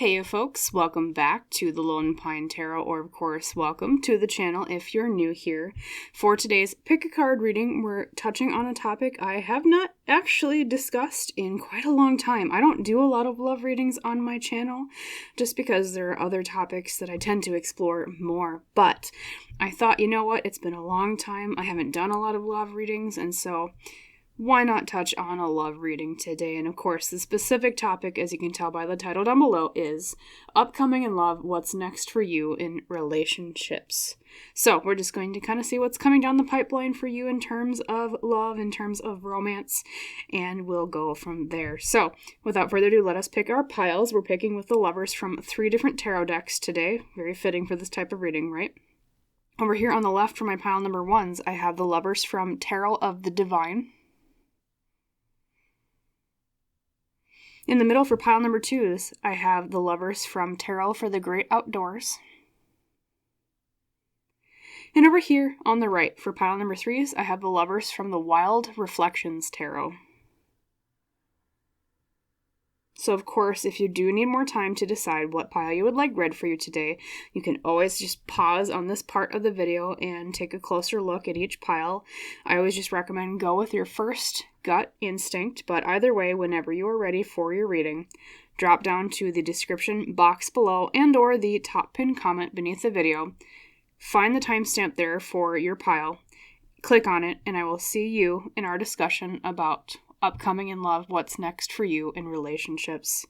Hey folks, welcome back to the Lone Pine Tarot, or of course, welcome to the channel if you're new here. For today's pick a card reading, we're touching on a topic I have not actually discussed in quite a long time. I don't do a lot of love readings on my channel, just because there are other topics that I tend to explore more, but I thought, you know what, it's been a long time, I haven't done a lot of love readings, and so why not touch on a love reading today? And of course, the specific topic, as you can tell by the title down below, is Upcoming in Love, What's Next for You in Relationships. So we're just going to kind of see what's coming down the pipeline for you in terms of love, in terms of romance, and we'll go from there. So without further ado, let us pick our piles. We're picking with the lovers from 3 different tarot decks today. Very fitting for this type of reading, right? Over here on the left for my pile number 1s, I have the lovers from Tarot of the Divine. In the middle for pile number 2s, I have the lovers from Tarot for the Great Outdoors. And over here on the right for pile number 3s, I have the lovers from the Wild Reflections Tarot. So of course, if you do need more time to decide what pile you would like read for you today, you can always just pause on this part of the video and take a closer look at each pile. I always just recommend go with your first gut instinct, but either way, whenever you are ready for your reading, drop down to the description box below and or the top pinned comment beneath the video. Find the timestamp there for your pile, click on it, and I will see you in our discussion about Upcoming in Love, What's Next for You in Relationships.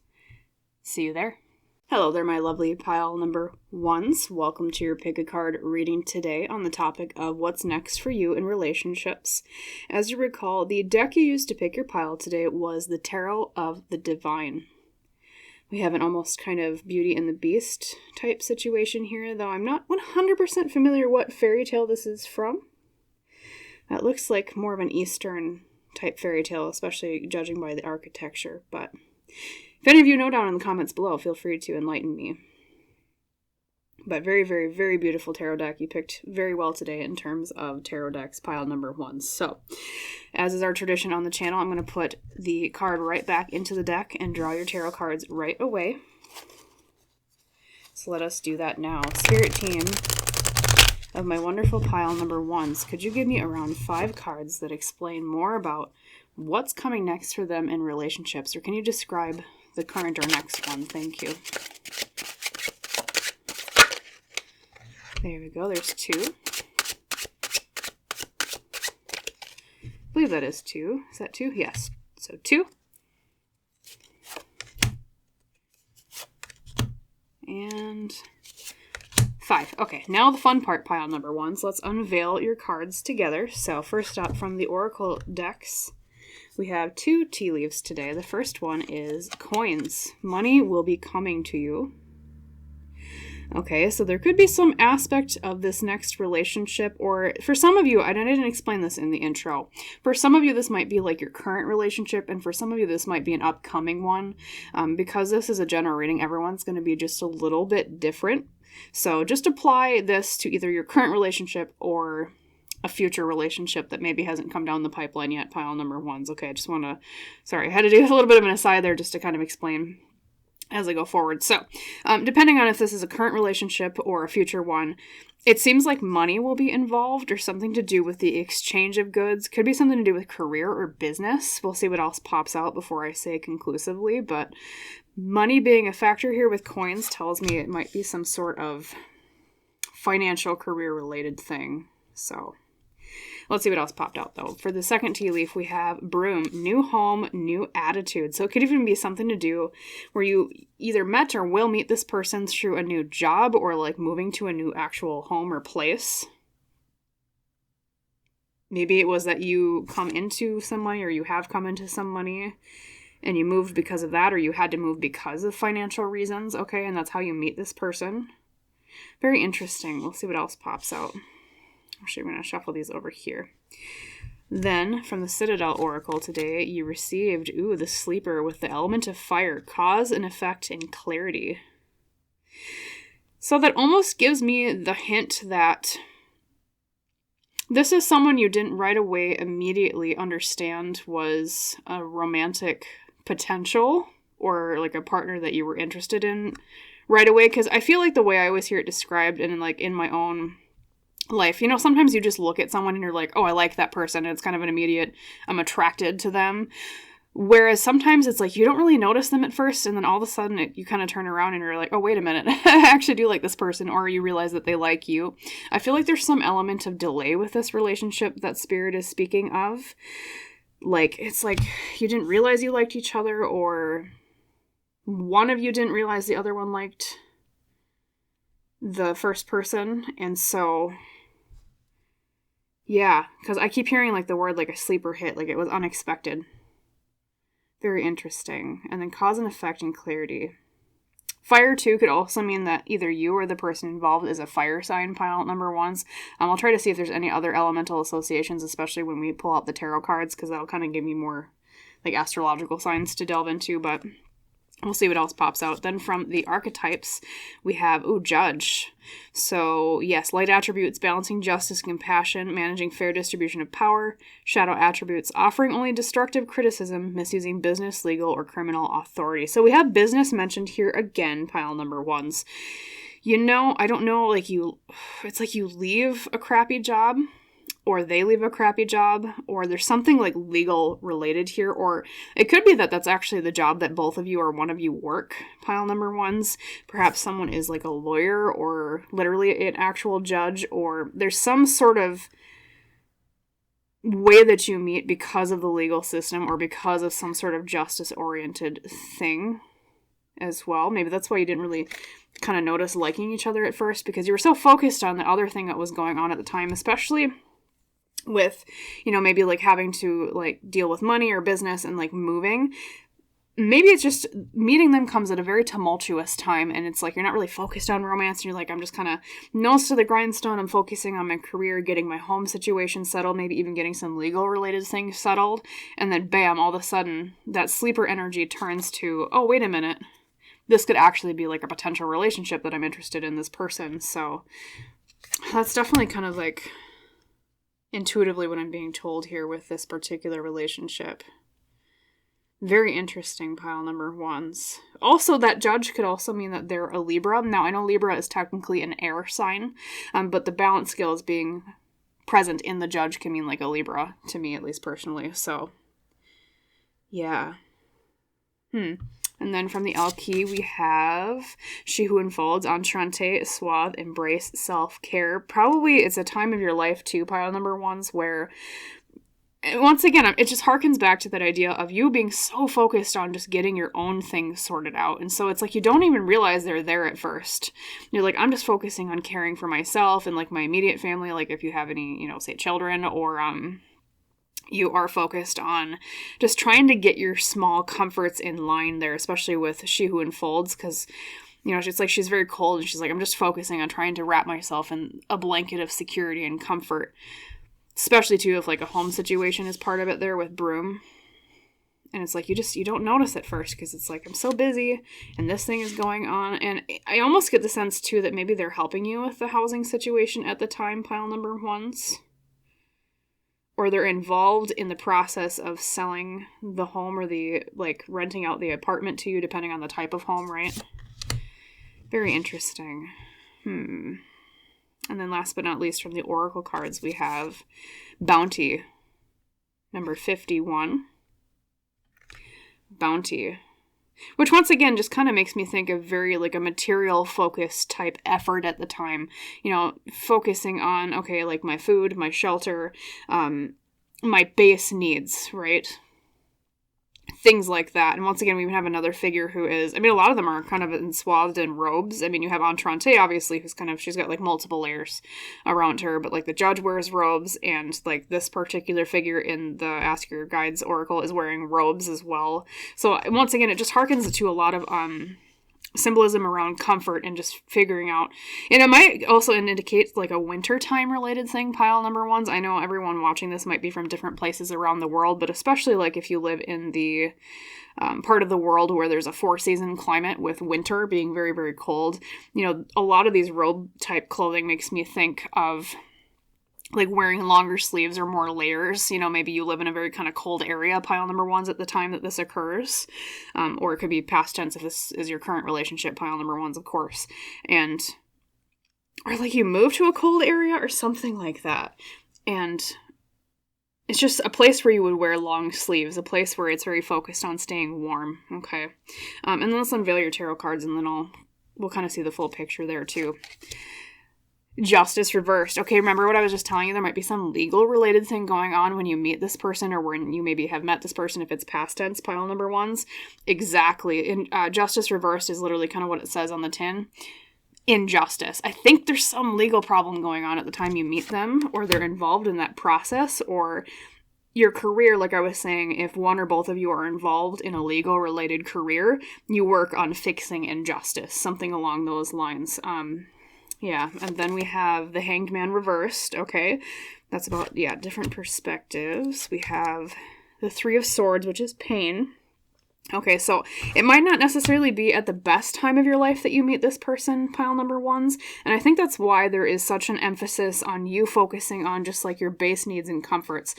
See you there. Hello there, my lovely pile number 1s. Welcome to your pick a card reading today on the topic of what's next for you in relationships. As you recall, the deck you used to pick your pile today was the Tarot of the Divine. We have an almost kind of Beauty and the Beast type situation here, though I'm not 100% familiar what fairy tale this is from. That looks like more of an Eastern type fairy tale, especially judging by the architecture, but if any of you know, down in the comments below, feel free to enlighten me. But very, very, very beautiful tarot deck. You picked very well today in terms of tarot decks, pile number 1. So, as is our tradition on the channel, I'm going to put the card right back into the deck and draw your tarot cards right away. So let us do that now. Spirit team of my wonderful pile number 1s, could you give me around 5 cards that explain more about what's coming next for them in relationships? Or can you describe the current or next one? Thank you. There we go. There's 2. I believe that is 2. Is that 2? Yes. So 2. And 5. Okay, now the fun part, pile number 1s. Let's unveil your cards together. So first up from the Oracle decks, we have 2 tea leaves today. The first one is coins. Money will be coming to you. Okay, so there could be some aspect of this next relationship, or for some of you, I didn't explain this in the intro. For some of you, this might be like your current relationship, and for some of you, this might be an upcoming one. Because this is a general reading, everyone's going to be just a little bit different. So just apply this to either your current relationship or a future relationship that maybe hasn't come down the pipeline yet, pile number 1s. Okay, I just want to, sorry, I had to do a little bit of an aside there just to kind of explain as I go forward. So, depending on if this is a current relationship or a future one, it seems like money will be involved or something to do with the exchange of goods. Could be something to do with career or business. We'll see what else pops out before I say conclusively, but money being a factor here with coins tells me it might be some sort of financial career related thing. So let's see what else popped out though. For the second tea leaf, we have broom, new home, new attitude. So it could even be something to do where you either met or will meet this person through a new job or like moving to a new actual home or place. Maybe it was that you come into some money or you have come into some money and you moved because of that, or you had to move because of financial reasons. Okay, and that's how you meet this person. Very interesting. We'll see what else pops out. Actually, I'm going to shuffle these over here. Then, from the Citadel Oracle today, you received, the Sleeper with the element of fire, cause and effect and clarity. So that almost gives me the hint that this is someone you didn't right away immediately understand was a romantic potential or like a partner that you were interested in right away. Because I feel like the way I always hear it described and like in my own life, you know, sometimes you just look at someone and you're like, oh, I like that person. And it's kind of an immediate, I'm attracted to them. Whereas sometimes it's like you don't really notice them at first, and then all of a sudden you kind of turn around and you're like, oh, wait a minute, I actually do like this person, or you realize that they like you. I feel like there's some element of delay with this relationship that Spirit is speaking of. Like, it's like you didn't realize you liked each other, or one of you didn't realize the other one liked the first person, and so... yeah, because I keep hearing like the word like a sleeper hit, like it was unexpected. Very interesting. And then cause and effect and clarity. Fire, too, could also mean that either you or the person involved is a fire sign, pile number ones. I'll try to see if there's any other elemental associations, especially when we pull out the tarot cards, because that'll kind of give me more like astrological signs to delve into, but we'll see what else pops out. Then from the archetypes, we have, Judge. So, yes, light attributes, balancing justice, compassion, managing fair distribution of power. Shadow attributes, offering only destructive criticism, misusing business, legal, or criminal authority. So we have business mentioned here again, pile number ones. You know, I don't know, like it's like you leave a crappy job, or they leave a crappy job, or there's something like legal related here, or it could be that that's actually the job that both of you or one of you work, pile number ones. Perhaps someone is like a lawyer or literally an actual judge, or there's some sort of way that you meet because of the legal system or because of some sort of justice-oriented thing as well. Maybe that's why you didn't really kind of notice liking each other at first, because you were so focused on the other thing that was going on at the time, especially with, you know, maybe like having to like deal with money or business and like moving. Maybe it's just meeting them comes at a very tumultuous time, and it's like you're not really focused on romance, and you're like, I'm just kind of nose to the grindstone. I'm focusing on my career, getting my home situation settled, maybe even getting some legal related things settled, and then bam, all of a sudden that sleeper energy turns to, oh, wait a minute, this could actually be like a potential relationship that I'm interested in this person. So that's definitely kind of like intuitively what I'm being told here with this particular relationship. Very interesting, pile number ones. Also, that Judge could also mean that they're a Libra. Now, I know Libra is technically an air sign, but the balance skills being present in the Judge can mean like a Libra, to me at least personally. So, yeah. And then from the Elle Qui, we have She Who Unfolds, Enchante, Suave, Embrace, Self-Care. Probably it's a time of your life, too, pile number ones, where, once again, it just harkens back to that idea of you being so focused on just getting your own things sorted out. And so it's like you don't even realize they're there at first. You're like, I'm just focusing on caring for myself and, like, my immediate family, like if you have any, you know, say children, or, you are focused on just trying to get your small comforts in line there, especially with She Who Unfolds, because, you know, it's like she's very cold, and she's like, I'm just focusing on trying to wrap myself in a blanket of security and comfort, especially, too, if, like, a home situation is part of it there with Broom. And it's like, you don't notice at first, because it's like, I'm so busy, and this thing is going on, and I almost get the sense, too, that maybe they're helping you with the housing situation at the time, pile number ones. Or they're involved in the process of selling the home, or the, like, renting out the apartment to you, depending on the type of home, right? Very interesting. And then last but not least, from the Oracle cards, we have Bounty, number 51. Bounty. Which, once again, just kind of makes me think of very, like, a material-focused type effort at the time. You know, focusing on, okay, like, my food, my shelter, my base needs, right? Things like that. And once again, we even have another figure who is, I mean, a lot of them are kind of enswathed in robes. I mean, you have Enchante, obviously, who's kind of, she's got, like, multiple layers around her, but, like, the Judge wears robes, and, like, this particular figure in the Ask Your Guides Oracle is wearing robes as well. So, once again, it just harkens to a lot of, symbolism around comfort and just figuring out, and it might also indicate like a winter time related thing, pile number ones. I know everyone watching this might be from different places around the world, but especially like if you live in the part of the world where there's a 4-season climate with winter being very, very cold, you know, a lot of these robe type clothing makes me think of like wearing longer sleeves or more layers. You know, maybe you live in a very kind of cold area, pile number ones, at the time that this occurs. Or it could be past tense if this is your current relationship, pile number ones, of course. Or like you move to a cold area or something like that. And it's just a place where you would wear long sleeves, a place where it's very focused on staying warm, okay? And then let's unveil your tarot cards, and then we'll kind of see the full picture there too. Justice reversed. Okay, remember what I was just telling you? There might be some legal related thing going on when you meet this person, or when you maybe have met this person if it's past tense, pile number ones. Exactly. And justice reversed is literally kind of what it says on the tin. Injustice. I think there's some legal problem going on at the time you meet them, or they're involved in that process, or your career, like I was saying, if one or both of you are involved in a legal related career, you work on fixing injustice, something along those lines. Yeah, and then we have the Hanged Man reversed, okay? That's about, different perspectives. We have the Three of Swords, which is pain. Okay, so it might not necessarily be at the best time of your life that you meet this person, pile number ones, and I think that's why there is such an emphasis on you focusing on just like your base needs and comforts.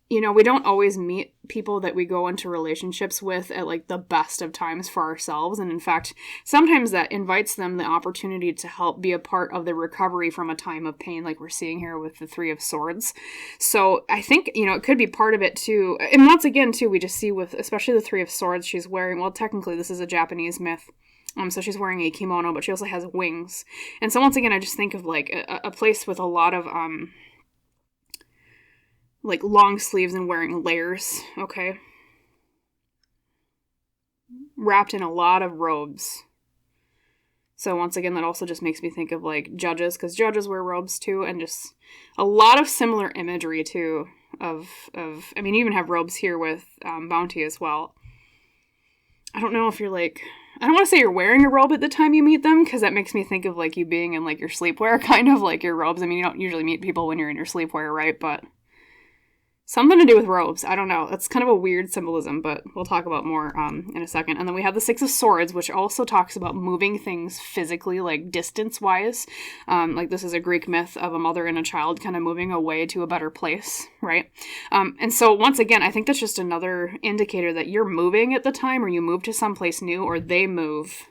You know, we don't always meet people that we go into relationships with at like the best of times for ourselves, and in fact, sometimes that invites them the opportunity to help be a part of the recovery from a time of pain, like we're seeing here with the Three of Swords. So I think, you know, it could be part of it too, and once again too, we just see with, especially the Three of Swords, she's wearing, well, technically this is a Japanese myth, so she's wearing a kimono, but she also has wings, and so once again, I just think of like a place with a lot of, like long sleeves and wearing layers, okay? Wrapped in a lot of robes. So once again, that also just makes me think of like judges, because judges wear robes too, and just a lot of similar imagery too of I mean, you even have robes here with Bounty as well. I don't know if you're like, I don't want to say you're wearing a robe at the time you meet them, because that makes me think of like you being in like your sleepwear, kind of like your robes. I mean, you don't usually meet people when you're in your sleepwear, right? But something to do with robes. I don't know. That's kind of a weird symbolism, but we'll talk about more in a second. And then we have the Six of Swords, which also talks about moving things physically, like distance-wise. Like this is a Greek myth of a mother and a child kind of moving away to a better place, right? And so once again, I think that's just another indicator that you're moving at the time, or you move to someplace new, or they move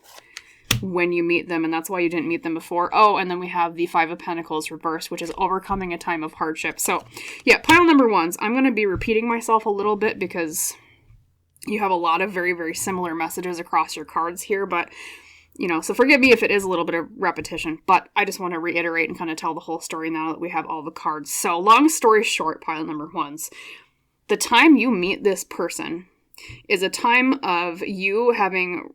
when you meet them, and that's why you didn't meet them before. Oh, and then we have the Five of Pentacles reversed, which is overcoming a time of hardship. So, yeah, pile number ones. I'm going to be repeating myself a little bit because you have a lot of very, very similar messages across your cards here, but, you know, so forgive me if it is a little bit of repetition, but I just want to reiterate and kind of tell the whole story now that we have all the cards. So, long story short, pile number ones. The time you meet this person is a time of you having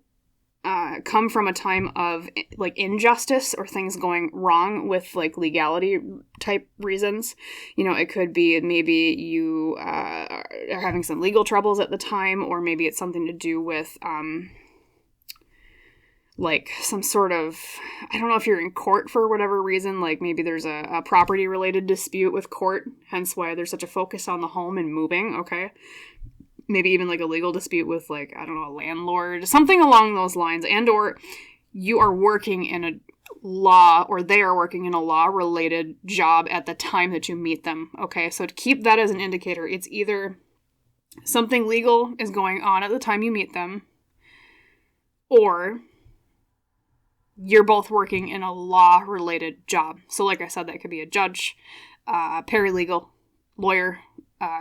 come from a time of like injustice or things going wrong with like legality type reasons. You know, it could be maybe you are having some legal troubles at the time, or maybe it's something to do with like some sort of, I don't know if you're in court for whatever reason, like maybe there's a property related dispute with court, hence why there's such a focus on the home and moving, okay? Maybe even like a legal dispute with like, I don't know, a landlord, something along those lines, and or you are working in a law, or they are working in a law-related job at the time that you meet them, okay? So to keep that as an indicator, it's either something legal is going on at the time you meet them, or you're both working in a law-related job. So like I said, that could be a judge, paralegal, lawyer,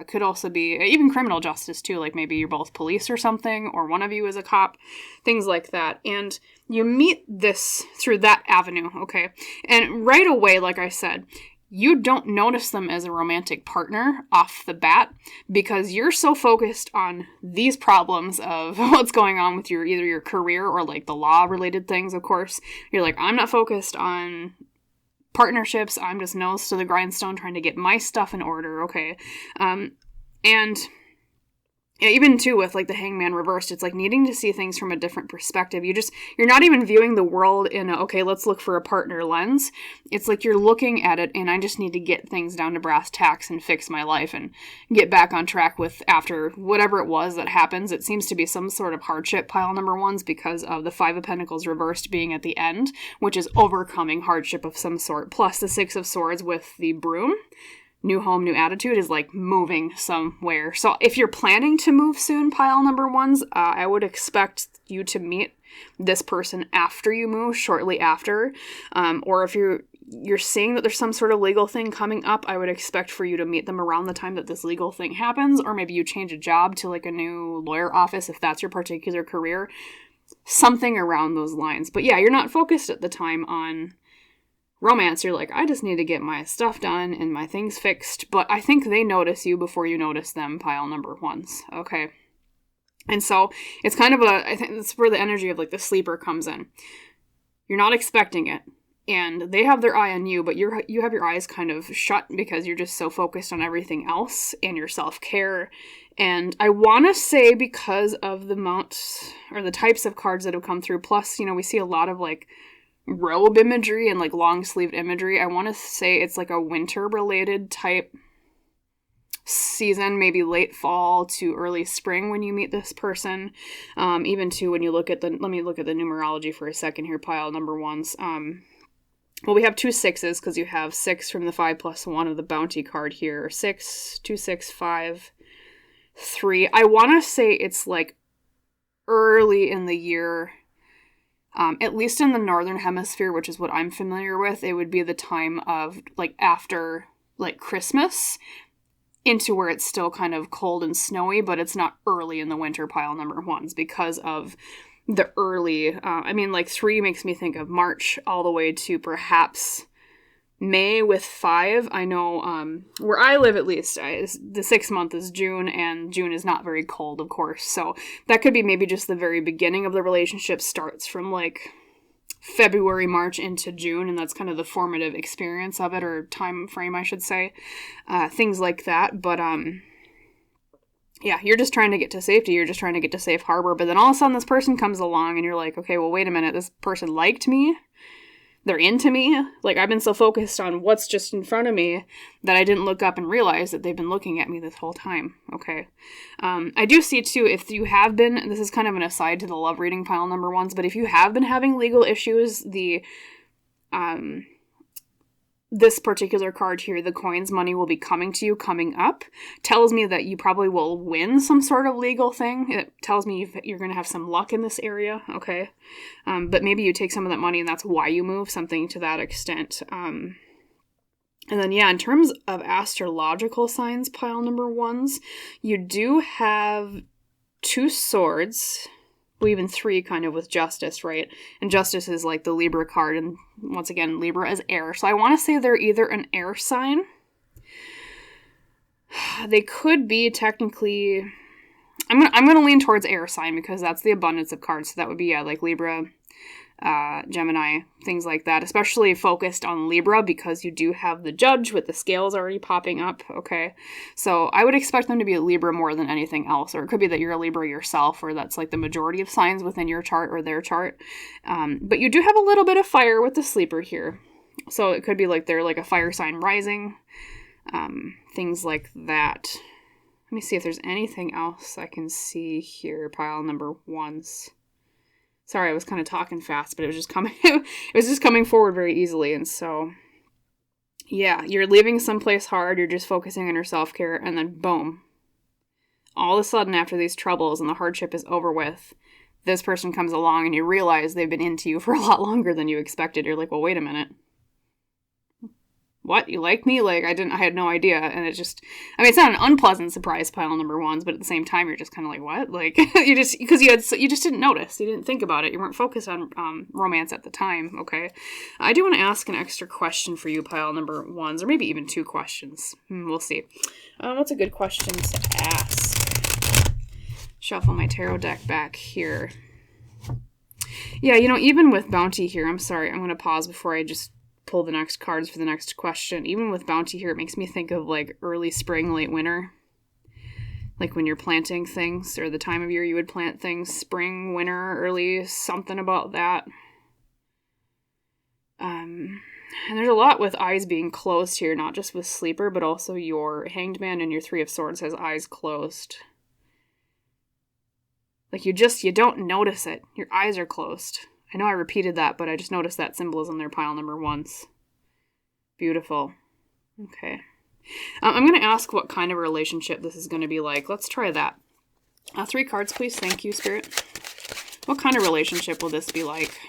could also be even criminal justice too, like maybe you're both police or something, or one of you is a cop, things like that. And you meet this through that avenue, okay? And right away, like I said, you don't notice them as a romantic partner off the bat because you're so focused on these problems of what's going on with either your career or like the law related things, of course. You're like, I'm not focused on partnerships, I'm just nose to the grindstone trying to get my stuff in order, okay? And Yeah, even too with like the Hangman reversed, it's like needing to see things from a different perspective. You're not even viewing the world in a, okay, let's look for a partner lens. It's like you're looking at it and I just need to get things down to brass tacks and fix my life and get back on track with after whatever it was that happens. It seems to be some sort of hardship pile number ones because of the Five of Pentacles reversed being at the end, which is overcoming hardship of some sort, plus the Six of Swords with the broom. New home, new attitude is like moving somewhere. So if you're planning to move soon, pile number ones, I would expect you to meet this person after you move, shortly after. Or if you're seeing that there's some sort of legal thing coming up, I would expect for you to meet them around the time that this legal thing happens. Or maybe you change a job to like a new lawyer office if that's your particular career. Something around those lines. But yeah, you're not focused at the time on romance. You're like, I just need to get my stuff done and my things fixed. But I think they notice you before you notice them, pile number ones. Okay. And so it's kind of I think that's where the energy of like the sleeper comes in. You're not expecting it. And they have their eye on you, but you have your eyes kind of shut because you're just so focused on everything else and your self-care. And I want to say because of the amount or the types of cards that have come through, plus, we see a lot of like robe imagery and like long sleeved imagery. I want to say it's like a winter related type season, maybe late fall to early spring when you meet this person. Even too when you look at let me look at the numerology for a second here, pile number ones. Well, we have 2 6s because you have 6 from the 5+1 of the bounty card here. 6, 2, 6, 5, 3. I want to say it's like early in the year. At least in the northern hemisphere, which is what I'm familiar with, it would be the time of like after like Christmas into where it's still kind of cold and snowy, but it's not early in the winter, pile number ones, because of the early, like 3 makes me think of March all the way to perhaps May with 5. I know where I live, at least, the 6th month is June, and June is not very cold, of course. So that could be maybe just the very beginning of the relationship, starts from like February, March into June, and that's kind of the formative experience of it, or time frame, I should say. Things like that. But yeah, you're just trying to get to safety. You're just trying to get to safe harbor. But then all of a sudden this person comes along and you're like, okay, well, wait a minute. This person liked me. They're into me. Like, I've been so focused on what's just in front of me that I didn't look up and realize that they've been looking at me this whole time. Okay. I do see, too, if you have been, this is kind of an aside to the love reading pile number ones, but if you have been having legal issues, this particular card here, the coins money will be coming to you coming up, tells me that you probably will win some sort of legal thing. It tells me you're going to have some luck in this area, okay? But maybe you take some of that money and that's why you move, something to that extent. And then, yeah, in terms of astrological signs, pile number ones, you do have 2 swords. Well, even 3 kind of with justice, right? And justice is like the Libra card, and once again, Libra is air. So I want to say they're either an air sign. They could be technically... I'm gonna lean towards air sign because that's the abundance of cards. So that would be, yeah, like Libra, Gemini, things like that. Especially focused on Libra because you do have the judge with the scales already popping up, okay? So I would expect them to be a Libra more than anything else. Or it could be that you're a Libra yourself, or that's like the majority of signs within your chart or their chart. But you do have a little bit of fire with the sleeper here. So it could be like they're like a fire sign rising. Things like that. Let me see if there's anything else I can see here, pile number ones. Sorry, I was kind of talking fast, but it was just coming forward very easily. And so, yeah, you're leaving someplace hard, you're just focusing on your self-care, and then boom. All of a sudden, after these troubles and the hardship is over with, this person comes along and you realize they've been into you for a lot longer than you expected. You're like, well, wait a minute. What? You like me? Like, I had no idea. And it just, it's not an unpleasant surprise, pile number ones, but at the same time, you're just kind of like, what? Like, you just didn't notice. You didn't think about it. You weren't focused on romance at the time, okay? I do want to ask an extra question for you, pile number ones, or maybe even 2 questions. We'll see. What's a good question to ask? Shuffle my tarot deck back here. Yeah, even with bounty here, I'm sorry, I'm going to pause before I just pull the next cards for the next question. Even with bounty here, it makes me think of like early spring, late winter. like when you're planting things, or the time of year you would plant things, spring, winter, early, something about that. And there's a lot with eyes being closed here, not just with Sleeper, but also your Hanged Man and your Three of Swords has eyes closed. Like you don't notice it. Your eyes are closed. I know I repeated that, but I just noticed that symbolism there, pile number 1s. Beautiful. Okay. I'm going to ask what kind of a relationship this is going to be like. Let's try that. 3 cards, please. Thank you, Spirit. What kind of relationship will this be like?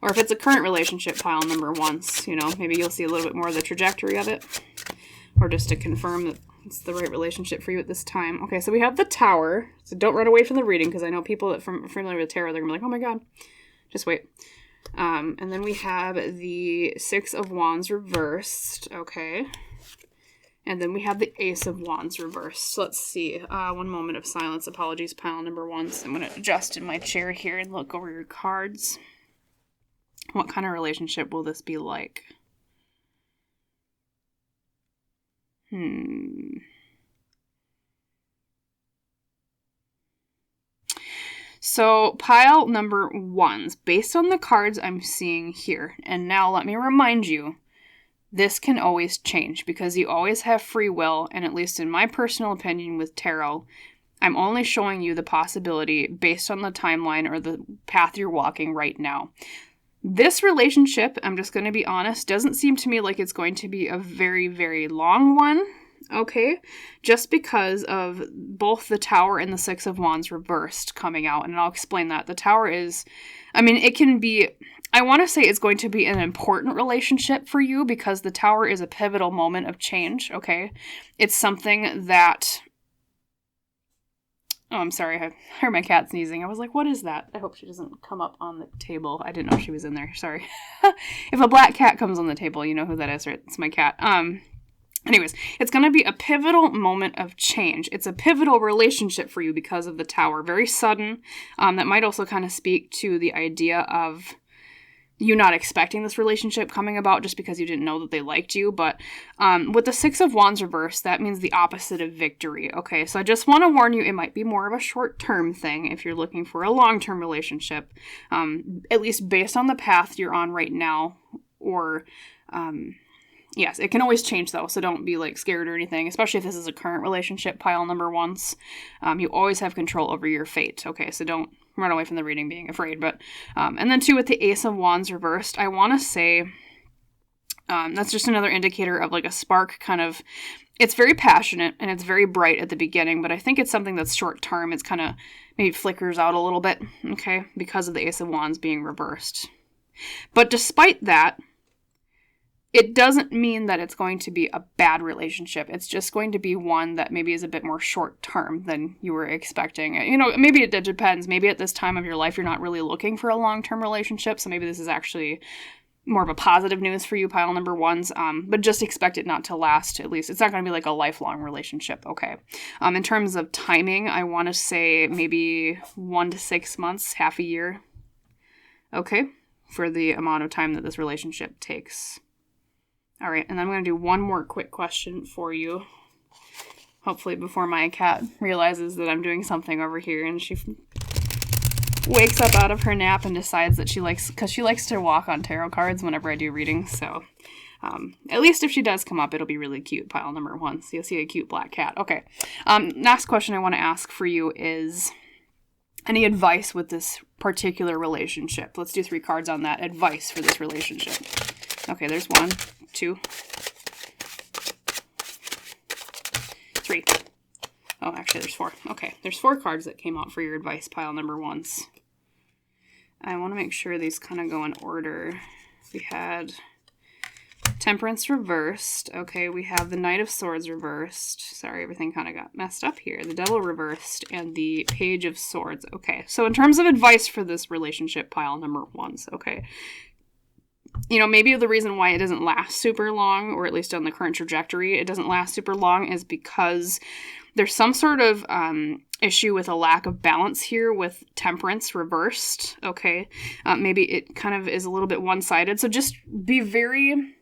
Or if it's a current relationship, pile number 1s, you know, maybe you'll see a little bit more of the trajectory of it. Or just to confirm that it's the right relationship for you at this time. Okay, so we have the Tower. So don't run away from the reading, because I know people that are familiar with tarot, they're going to be like, oh my god. Just wait. And then we have the 6 of Wands reversed. Okay. And then we have the Ace of Wands reversed. So let's see. One moment of silence. Apologies, pile number 1s. I'm going to adjust in my chair here and look over your cards. What kind of relationship will this be like? So pile number 1s, based on the cards I'm seeing here, and now let me remind you, this can always change because you always have free will, and at least in my personal opinion with tarot, I'm only showing you the possibility based on the timeline or the path you're walking right now. This relationship, I'm just going to be honest, doesn't seem to me like it's going to be a very, very long one, okay? Just because of both the Tower and the 6 of Wands reversed coming out, and I'll explain that. The Tower is, I mean, it can be, I want to say it's going to be an important relationship for you because the Tower is a pivotal moment of change, okay? It's something that... Oh, I'm sorry. I heard my cat sneezing. I was like, what is that? I hope she doesn't come up on the table. I didn't know she was in there. Sorry. If a black cat comes on the table, you know who that is, right? It's my cat. Anyways, it's going to be a pivotal moment of change. It's a pivotal relationship for you because of the Tower. Very sudden. That might also kind of speak to the idea of you not expecting this relationship coming about just because you didn't know that they liked you. But with the 6 of Wands reversed, that means the opposite of victory. Okay, so I just want to warn you, it might be more of a short-term thing if you're looking for a long-term relationship, at least based on the path you're on right now. Or, yes, it can always change though, so don't be like scared or anything, especially if this is a current relationship, pile number 1s. You always have control over your fate. Okay, so don't run away from the reading being afraid. But and then too, with the Ace of Wands reversed, I want to say that's just another indicator of like a spark kind of, it's very passionate and it's very bright at the beginning, but I think it's something that's short term. It's kind of maybe flickers out a little bit, okay, because of the Ace of Wands being reversed. But despite that, it doesn't mean that it's going to be a bad relationship. It's just going to be one that maybe is a bit more short-term than you were expecting. You know, maybe it depends. Maybe at this time of your life, you're not really looking for a long-term relationship, so maybe this is actually more of a positive news for you, pile number 1s, but just expect it not to last, at least. It's not going to be like a lifelong relationship, okay? In terms of timing, I want to say maybe 1 to 6 months, half a year, okay, for the amount of time that this relationship takes. All right, and I'm going to do one more quick question for you. Hopefully before my cat realizes that I'm doing something over here and she wakes up out of her nap and decides that she likes to walk on tarot cards whenever I do readings. So at least if she does come up, it'll be really cute, pile number 1. So you'll see a cute black cat. Okay, next question I want to ask for you is any advice with this particular relationship? Let's do 3 cards on that. Advice for this relationship. Okay, there's 1, 2, 3. Oh, actually, there's 4. Okay, there's 4 cards that came out for your advice, pile number 1s. I want to make sure these kind of go in order. We had Temperance reversed. Okay, we have the Knight of Swords reversed. Sorry, everything kind of got messed up here. The Devil reversed and the Page of Swords. Okay, so in terms of advice for this relationship, pile number 1s, okay. You know, maybe the reason why it doesn't last super long, or at least on the current trajectory, it doesn't last super long is because there's some sort of issue with a lack of balance here with Temperance reversed, okay? Maybe it kind of is a little bit one-sided, so just be very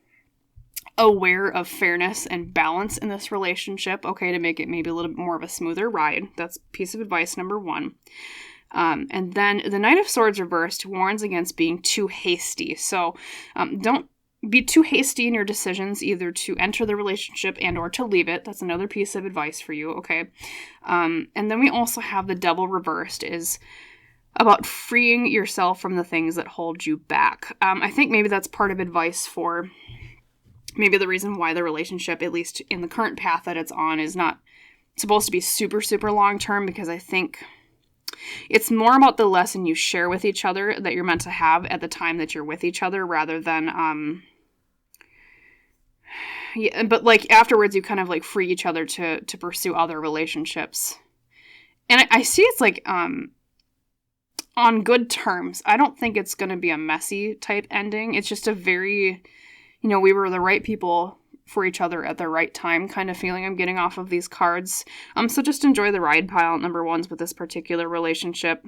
aware of fairness and balance in this relationship, okay, to make it maybe a little bit more of a smoother ride. That's piece of advice number 1. And then the Knight of Swords reversed warns against being too hasty. So don't be too hasty in your decisions, either to enter the relationship and or to leave it. That's another piece of advice for you, okay? And then we also have the Devil reversed, is about freeing yourself from the things that hold you back. I think maybe that's part of advice for maybe the reason why the relationship, at least in the current path that it's on, is not supposed to be super, super long term, because I think it's more about the lesson you share with each other that you're meant to have at the time that you're with each other, rather than, yeah, but like afterwards you kind of like free each other to pursue other relationships. And I see it's like, on good terms. I don't think it's going to be a messy type ending. It's just a very, we were the right people for each other at the right time kind of feeling I'm getting off of these cards. So just enjoy the ride, pile number 1s, with this particular relationship.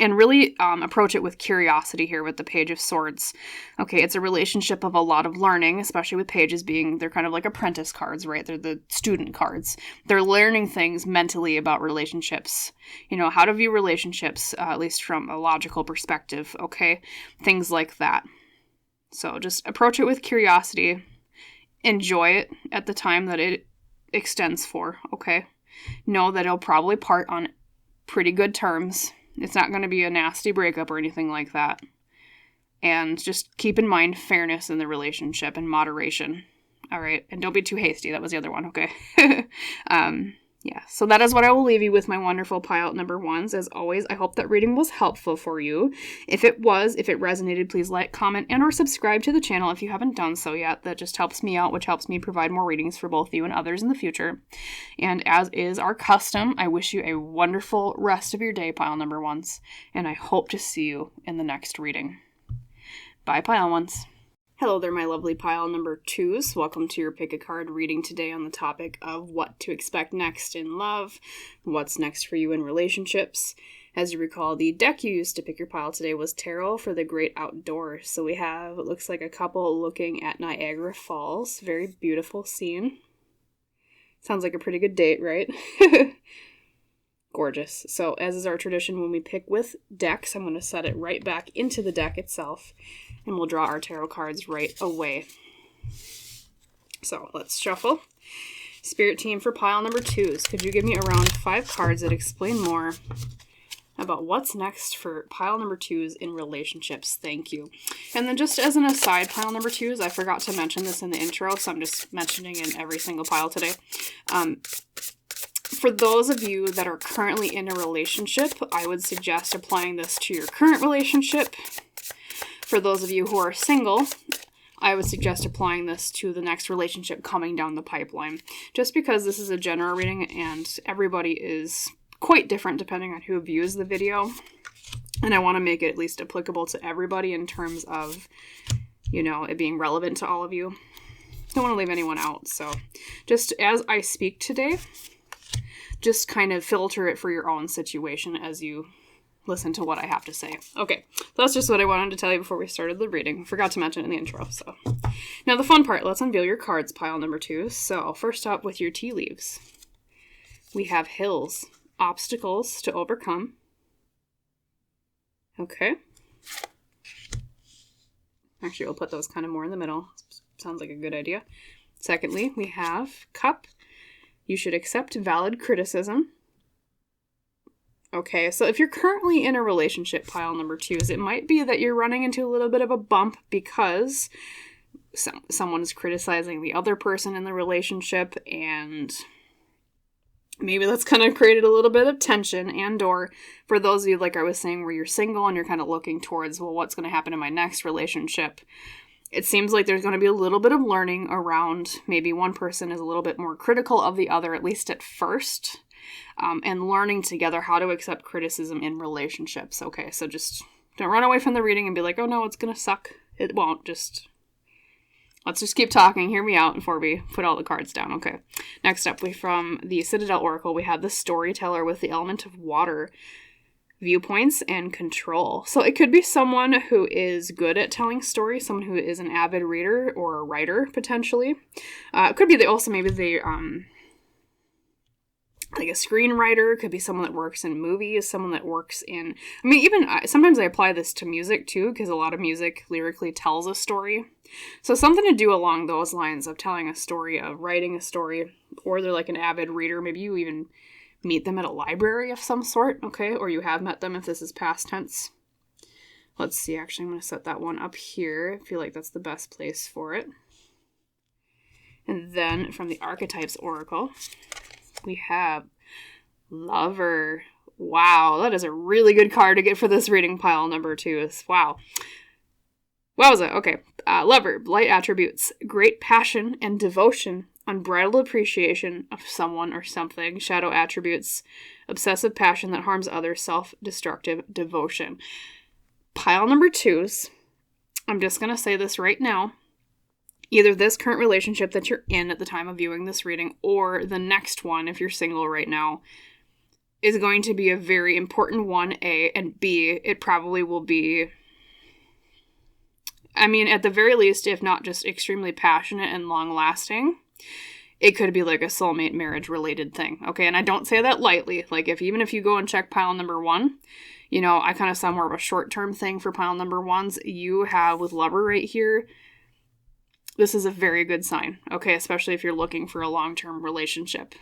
And really approach it with curiosity here with the Page of Swords. Okay, it's a relationship of a lot of learning, especially with pages they're kind of like apprentice cards, right? They're the student cards. They're learning things mentally about relationships. How to view relationships, at least from a logical perspective, okay? Things like that. So just approach it with curiosity. Enjoy it at the time that it extends for, okay? Know that it'll probably part on pretty good terms. It's not going to be a nasty breakup or anything like that. And just keep in mind fairness in the relationship and moderation. All right. And don't be too hasty. That was the other one. Okay. Yeah. So that is what I will leave you with, my wonderful pile number 1s. As always, I hope that reading was helpful for you. If it resonated, please like, comment, and or subscribe to the channel if you haven't done so yet. That just helps me out, which helps me provide more readings for both you and others in the future. And as is our custom, I wish you a wonderful rest of your day, pile number 1s. And I hope to see you in the next reading. Bye, pile 1s. Hello there, my lovely pile number 2s. Welcome to your pick a card reading today on the topic of what to expect next in love, what's next for you in relationships. As you recall, the deck you used to pick your pile today was Tarot for the Great Outdoors. So we have, it looks like a couple looking at Niagara Falls. Very beautiful scene. Sounds like a pretty good date, right? Gorgeous. So as is our tradition when we pick with decks, I'm going to set it right back into the deck itself. And we'll draw our tarot cards right away. So let's shuffle. Spirit team for pile number 2s, could you give me around 5 cards that explain more about what's next for pile number 2s in relationships? Thank you. And then just as an aside, pile number 2s, I forgot to mention this in the intro, so I'm just mentioning in every single pile today. For those of you that are currently in a relationship, I would suggest applying this to your current relationship. For those of you who are single, I would suggest applying this to the next relationship coming down the pipeline. Just because this is a general reading and everybody is quite different depending on who views the video. And I want to make it at least applicable to everybody in terms of, it being relevant to all of you. Don't want to leave anyone out. So just as I speak today, just kind of filter it for your own situation as you listen to what I have to say. Okay, so that's just what I wanted to tell you before we started the reading. Forgot to mention it in the intro, so. Now the fun part, let's unveil your cards, pile number 2. So first up with your tea leaves, we have hills, obstacles to overcome. Okay. Actually, we'll put those kind of more in the middle. Sounds like a good idea. Secondly, we have cup. You should accept valid criticism. Okay, so if you're currently in a relationship, pile number 2s, it might be that you're running into a little bit of a bump because someone is criticizing the other person in the relationship, and maybe that's kind of created a little bit of tension. And or for those of you, like I was saying, where you're single and you're kind of looking towards, well, what's going to happen in my next relationship? It seems like there's going to be a little bit of learning around maybe one person is a little bit more critical of the other, at least at first. And learning together how to accept criticism in relationships. Okay, so just don't run away from the reading and be like, oh no, it's gonna suck. It won't. Let's just keep talking. Hear me out before we put all the cards down. Okay. Next up, from the Citadel Oracle, we have the Storyteller with the element of water. viewpoints, and control. So it could be someone who is good at telling stories, someone who is an avid reader or a writer, potentially. It could be maybe they like a screenwriter, could be someone that works in movies, someone that works in, even sometimes I apply this to music too, because a lot of music lyrically tells a story. So something to do along those lines of telling a story, of writing a story, or they're like an avid reader. Maybe you even meet them at a library of some sort, okay? Or you have met them if this is past tense. Let's see, actually I'm going to set that one up here. I feel like that's the best place for it. And then from the Archetypes Oracle, we have Lover. Wow, that is a really good card to get for this reading pile number 2. Wow. Wowza, okay. Lover, light attributes, great passion and devotion, unbridled appreciation of someone or something, shadow attributes, obsessive passion that harms others, self-destructive devotion. Pile number 2s, I'm just going to say this right now. Either this current relationship that you're in at the time of viewing this reading, or the next one, if you're single right now, is going to be a very important one, A, and B, it probably will be, at the very least, if not just extremely passionate and long-lasting, it could be like a soulmate marriage-related thing, okay? And I don't say that lightly. Like, even if you go and check pile number 1, I kind of saw more of a short-term thing for pile number 1s. You have, with Lover right here, this is a very good sign, okay? Especially if you're looking for a long-term relationship.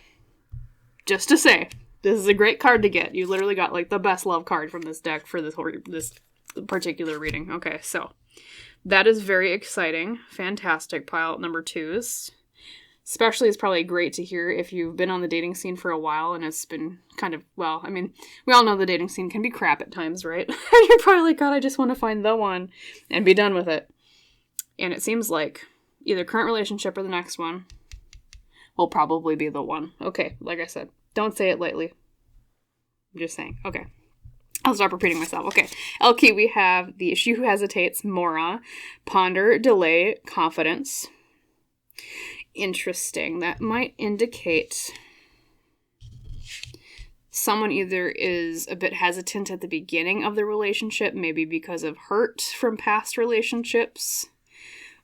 Just to say, this is a great card to get. You literally got, like, the best love card from this deck for this particular reading. Okay, so that is very exciting. Fantastic pile number 2s. Especially, it's probably great to hear if you've been on the dating scene for a while and it's been kind of, we all know the dating scene can be crap at times, right? And you're probably like, God, I just want to find the one and be done with it. And it seems like either current relationship or the next one will probably be the one. Okay, like I said, don't say it lightly. I'm just saying. Okay. I'll stop repeating myself. Okay. Elle Qui, we have the She Who Hesitates, Mora, Ponder, Delay, Confidence. Interesting. That might indicate someone either is a bit hesitant at the beginning of the relationship, maybe because of hurt from past relationships.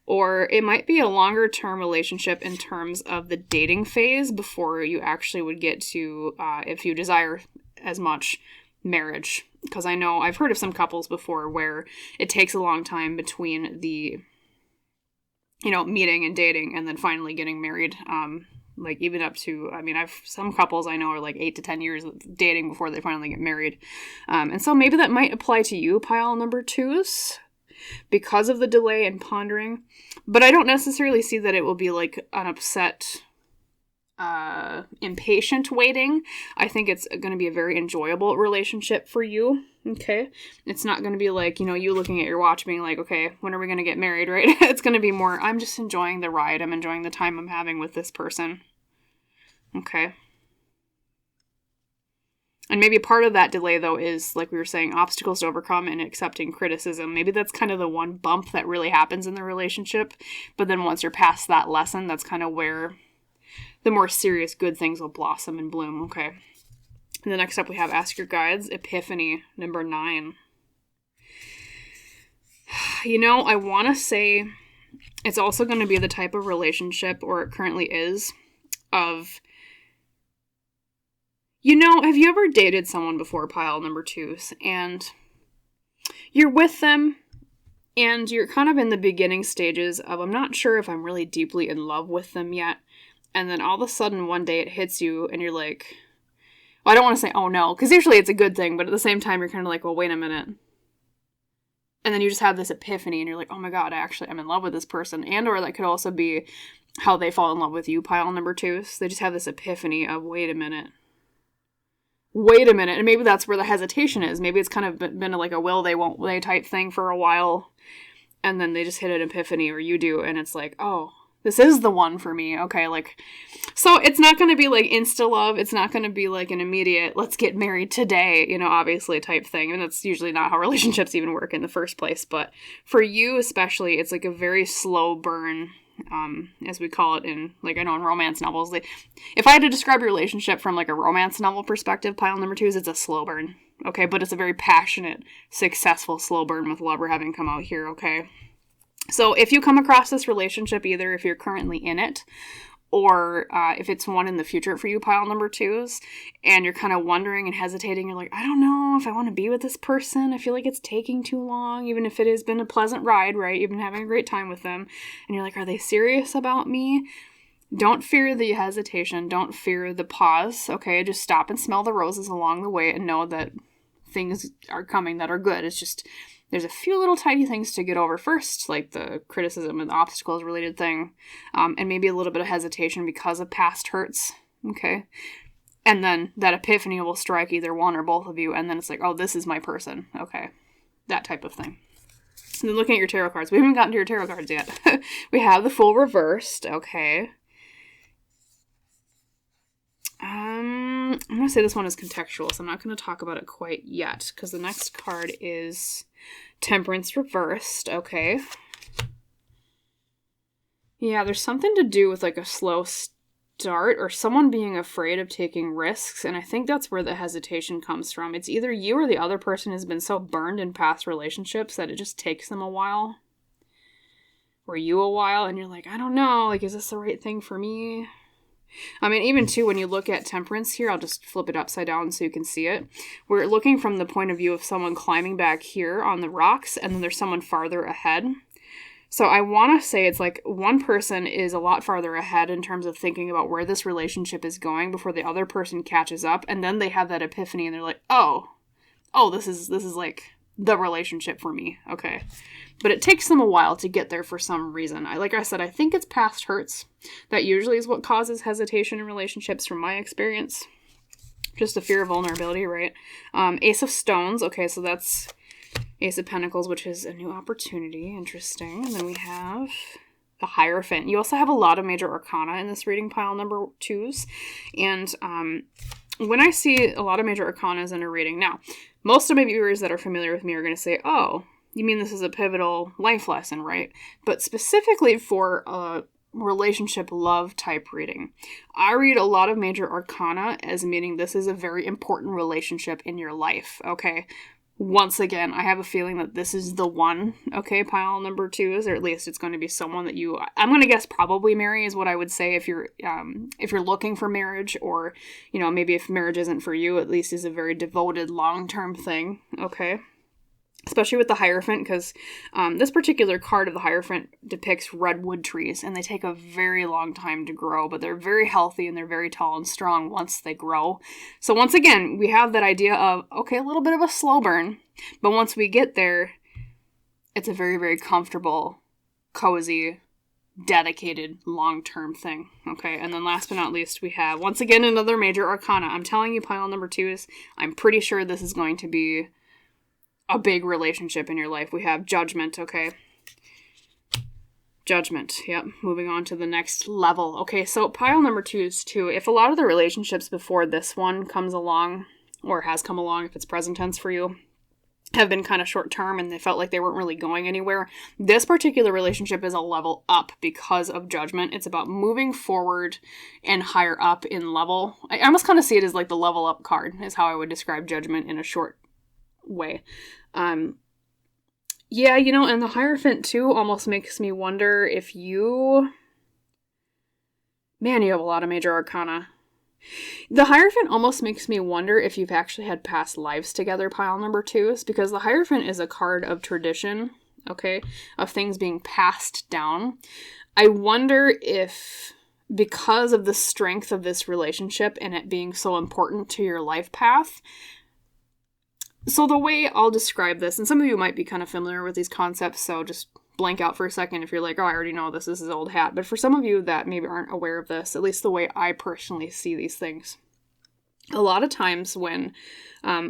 Or it might be a longer-term relationship in terms of the dating phase before you actually would get to, if you desire as much, marriage. Because I know I've heard of some couples before where it takes a long time between the, meeting and dating and then finally getting married. Like even up to, some couples I know are like 8 to 10 years of dating before they finally get married. And so maybe that might apply to you, pile number 2s. Because of the delay and pondering. But I don't necessarily see that it will be like an upset, impatient waiting. I think it's going to be a very enjoyable relationship for you, okay? It's not going to be like, you looking at your watch being like, okay, when are we going to get married, right? It's going to be more, I'm just enjoying the ride. I'm enjoying the time I'm having with this person, okay? And maybe part of that delay, though, is, like we were saying, obstacles to overcome and accepting criticism. Maybe that's kind of the one bump that really happens in the relationship. But then once you're past that lesson, that's kind of where the more serious good things will blossom and bloom. Okay. And the next up we have Ask Your Guides, Epiphany, number 9. I want to say it's also going to be the type of relationship, or it currently is, of... have you ever dated someone before, pile number 2s, and you're with them, and you're kind of in the beginning stages of, I'm not sure if I'm really deeply in love with them yet, and then all of a sudden one day it hits you, and you're like, well, I don't want to say, oh no, because usually it's a good thing, but at the same time you're kind of like, well, wait a minute. And then you just have this epiphany, and you're like, oh my God, I'm in love with this person, or that could also be how they fall in love with you, pile number 2s. They just have this epiphany of, wait a minute, and maybe that's where the hesitation is. Maybe it's kind of been like a will they, won't they type thing for a while, and then they just hit an epiphany, or you do, and it's like, oh, this is the one for me, okay, so it's not going to be like insta-love, it's not going to be like an immediate, let's get married today, obviously type thing, and that's usually not how relationships even work in the first place, but for you especially, it's like a very slow burn, as we call it in, I know in romance novels, if I had to describe your relationship from a romance novel perspective, pile number 2s, it's a slow burn. okay? But it's a very passionate, successful slow burn with lover having come out here, okay? So if you come across this relationship, either if you're currently in it or if it's one in the future for you, pile number 2s, and you're kind of wondering and hesitating, you're like, I don't know if I want to be with this person. I feel like it's taking too long, even if it has been a pleasant ride, right? You've been having a great time with them. And you're like, are they serious about me? Don't fear the hesitation. Don't fear the pause, okay? Just stop and smell the roses along the way and know that things are coming that are good. It's just, there's a few little tiny things to get over first, like the criticism and the obstacles related thing, and maybe a little bit of hesitation because of past hurts, okay? And then that epiphany will strike either one or both of you, and then it's like, oh, this is my person, okay? That type of thing. And then looking at your tarot cards. We haven't gotten to your tarot cards yet. We have the Fool reversed, okay? I'm going to say this one is contextual, so I'm not going to talk about it quite yet, because the next card is Temperance reversed, okay? Yeah, there's something to do with like a slow start or someone being afraid of taking risks, and I think that's where the hesitation comes from. It's either you or the other person has been so burned in past relationships that it just takes them a while, or you a while, and you're like, I don't know, like, is this the right thing for me? I mean, even too, when you look at Temperance here, I'll just flip it upside down so you can see it. We're looking from the point of view of someone climbing back here on the rocks, and then there's someone farther ahead. So I want to say it's like one person is a lot farther ahead in terms of thinking about where this relationship is going before the other person catches up, and then they have that epiphany and they're like, oh, this is like the relationship for me, okay? But it takes them a while to get there for some reason. Like I said, I think it's past hurts. That usually is what causes hesitation in relationships from my experience. Just a fear of vulnerability, right? Ace of Stones. Okay, so that's Ace of Pentacles, which is a new opportunity. Interesting. And then we have the Hierophant. You also have a lot of major arcana in this reading, pile number 2s. And when I see a lot of major arcanas in a reading, now, most of my viewers that are familiar with me are going to say, oh, you mean this is a pivotal life lesson, right? But specifically for a relationship love type reading, I read a lot of major arcana as meaning this is a very important relationship in your life, okay? Once again, I have a feeling that this is the one, okay, pile number 2s, or at least it's going to be someone that you, I'm going to guess probably marry is what I would say if you're looking for marriage, or, you know, maybe if marriage isn't for you, at least is a very devoted long-term thing, okay? Especially with the Hierophant, because this particular card of the Hierophant depicts redwood trees, and they take a very long time to grow, but they're very healthy and they're very tall and strong once they grow. So once again, we have that idea of, okay, a little bit of a slow burn, but once we get there, it's a very, very comfortable, cozy, dedicated, long-term thing, okay? And then last but not least, we have, once again, another major arcana. I'm telling you, pile number 2s, I'm pretty sure this is going to be a big relationship in your life. We have Judgment, okay? Judgment, yep. Moving on to the next level. Okay, so pile number 2s too. If a lot of the relationships before this one comes along, or has come along if it's present tense for you, have been kind of short term and they felt like they weren't really going anywhere, this particular relationship is a level up because of Judgment. It's about moving forward and higher up in level. I almost kind of see it as like the level up card is how I would describe Judgment in a short way. Yeah, you know, and the Hierophant too almost makes me wonder if you have a lot of major arcana. The Hierophant almost makes me wonder if you've actually had past lives together, pile number 2s, because the Hierophant is a card of tradition, okay, of things being passed down. I wonder if, because of the strength of this relationship and it being so important to your life path, so the way I'll describe this, and some of you might be kind of familiar with these concepts, so just blank out for a second if you're like, oh, I already know this is old hat. But for some of you that maybe aren't aware of this, at least the way I personally see these things, a lot of times when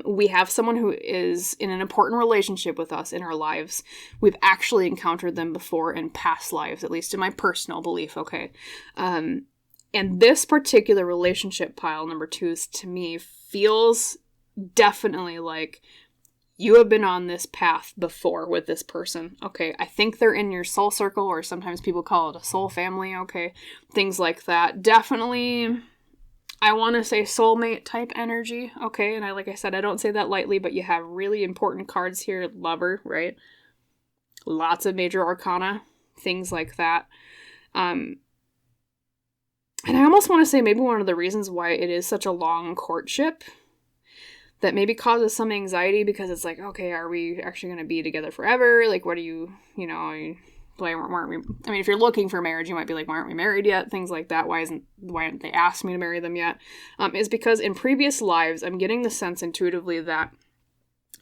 we have someone who is in an important relationship with us in our lives, we've actually encountered them before in past lives, at least in my personal belief, okay? And this particular relationship, pile number 2s, to me feels definitely like you have been on this path before with this person, okay? I think they're in your soul circle, or sometimes people call it a soul family, okay? Things like that. Definitely I want to say soulmate type energy, okay? And like I said, I don't say that lightly, but you have really important cards here. Lover, right? Lots of major arcana, things like that. And I almost want to say maybe one of the reasons why it is such a long courtship that maybe causes some anxiety, because it's like, okay, are we actually going to be together forever? Like, what are you, why aren't we, I mean, if you're looking for marriage, you might be like, why aren't we married yet? Things like that. Why haven't they asked me to marry them yet? Is because in previous lives, I'm getting the sense intuitively that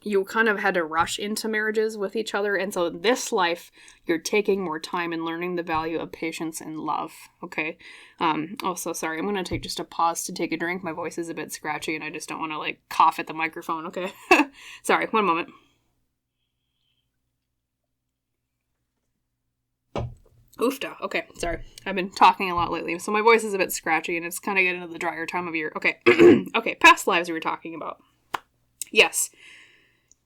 you kind of had to rush into marriages with each other. And so in this life, you're taking more time and learning the value of patience and love. Okay. Also, sorry, I'm going to take just a pause to take a drink. My voice is a bit scratchy and I just don't want to like cough at the microphone. Okay. Sorry. One moment. Oofta. Okay. Sorry. I've been talking a lot lately. So my voice is a bit scratchy and it's kind of getting into the drier time of year. Okay. Okay. Past lives we were talking about. Yes.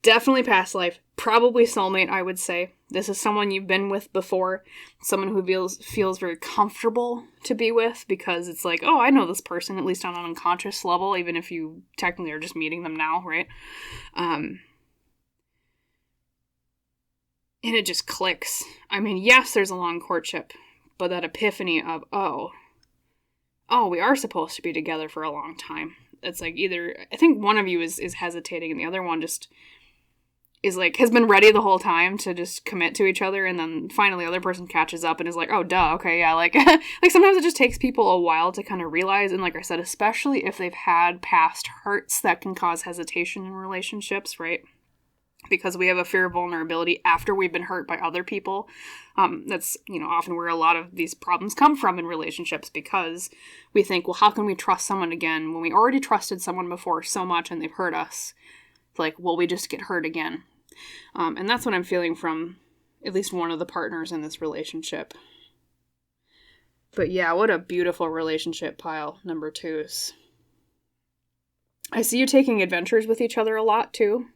Definitely past life. Probably soulmate, I would say. This is someone you've been with before. Someone who feels very comfortable to be with, because it's like, oh, I know this person, at least on an unconscious level, even if you technically are just meeting them now, right? And it just clicks. I mean, yes, there's a long courtship, but that epiphany of, oh, we are supposed to be together for a long time. It's like either, I think one of you is hesitating and the other one just is like, has been ready the whole time to just commit to each other, and then finally the other person catches up and is like, oh, duh, okay, yeah, like, like sometimes it just takes people a while to kind of realize, and like I said, especially if they've had past hurts, that can cause hesitation in relationships, right? Because we have a fear of vulnerability after we've been hurt by other people. That's, often where a lot of these problems come from in relationships, because we think, well, how can we trust someone again when we already trusted someone before so much and they've hurt us? It's like, will we just get hurt again? And that's what I'm feeling from at least one of the partners in this relationship. But yeah, what a beautiful relationship, pile number 2s. I see you taking adventures with each other a lot too.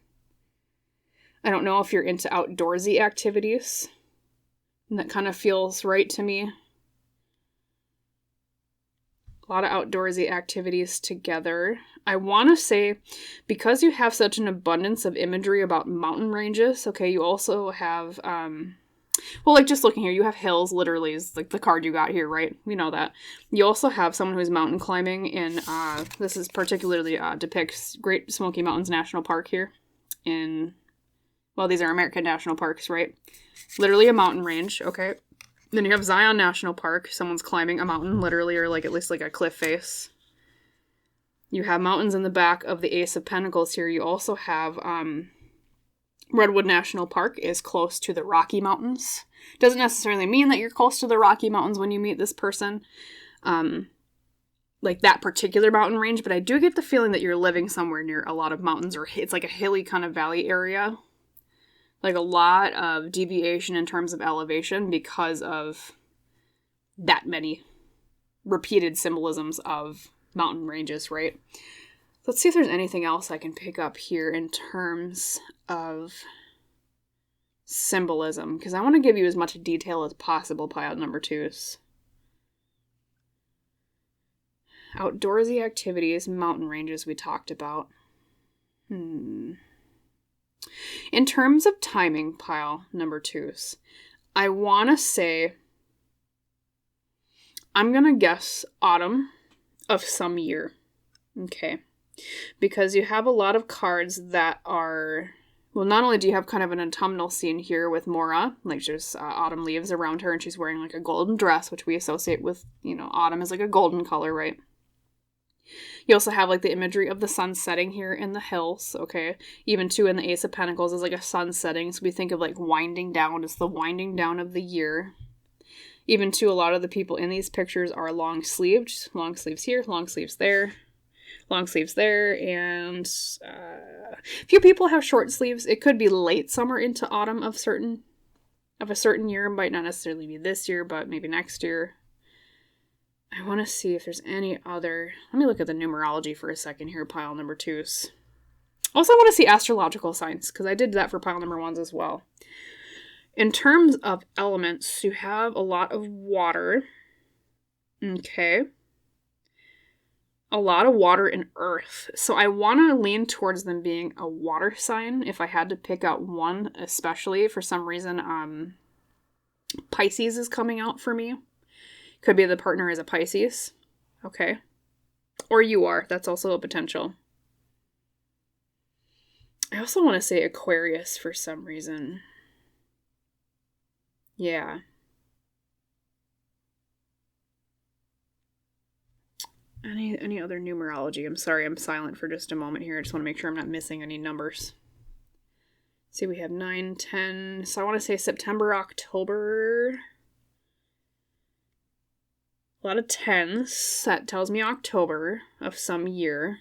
I don't know if you're into outdoorsy activities. And that kind of feels right to me. A lot of outdoorsy activities together. I want to say, because you have such an abundance of imagery about mountain ranges, okay, you also have, well, like just looking here, you have hills, literally, is like the card you got here, right? We know that. You also have someone who's mountain climbing, and this is particularly depicts Great Smoky Mountains National Park here in, well, these are American national parks, right? Literally a mountain range, okay? Then you have Zion National Park. Someone's climbing a mountain, literally, or like at least like a cliff face. You have mountains in the back of the Ace of Pentacles here. You also have Redwood National Park is close to the Rocky Mountains. Doesn't necessarily mean that you're close to the Rocky Mountains when you meet this person, like that particular mountain range, but I do get the feeling that you're living somewhere near a lot of mountains, or it's like a hilly kind of valley area. Like a lot of deviation in terms of elevation because of that many repeated symbolisms of mountain ranges, right? Let's see if there's anything else I can pick up here in terms of symbolism, because I want to give you as much detail as possible, pile number 2s. Outdoorsy activities, mountain ranges we talked about. In terms of timing, pile number 2s, I want to say, I'm going to guess autumn of some year. Okay. Because you have a lot of cards that are, well, not only do you have kind of an autumnal scene here with Mora, like there's autumn leaves around her and she's wearing like a golden dress, which we associate with, autumn is like a golden color, right? You also have like the imagery of the sun setting here in the hills, okay? Even too in the Ace of Pentacles is like a sun setting, so we think of like winding down as the winding down of the year. Even too, a lot of the people in these pictures are long sleeves here, long sleeves there, long sleeves there, and a few people have short sleeves. It could be late summer into autumn of a certain year. It might not necessarily be this year, but maybe next year. I want to see if there's any other... Let me look at the numerology for a second here, pile number 2s. Also, I want to see astrological signs, because I did that for pile number 1s as well. In terms of elements, you have a lot of water. Okay. a lot of water and earth. So I want to lean towards them being a water sign. If I had to pick out one, especially for some reason, Pisces is coming out for me. Could be the partner is a Pisces. Okay. Or you are. That's also a potential. I also want to say Aquarius for some reason. Yeah. Any other numerology? I'm sorry, I'm silent for just a moment here. I just want to make sure I'm not missing any numbers. See, we have 9, 10. So I want to say September, October. A lot of 10s. That tells me October of some year.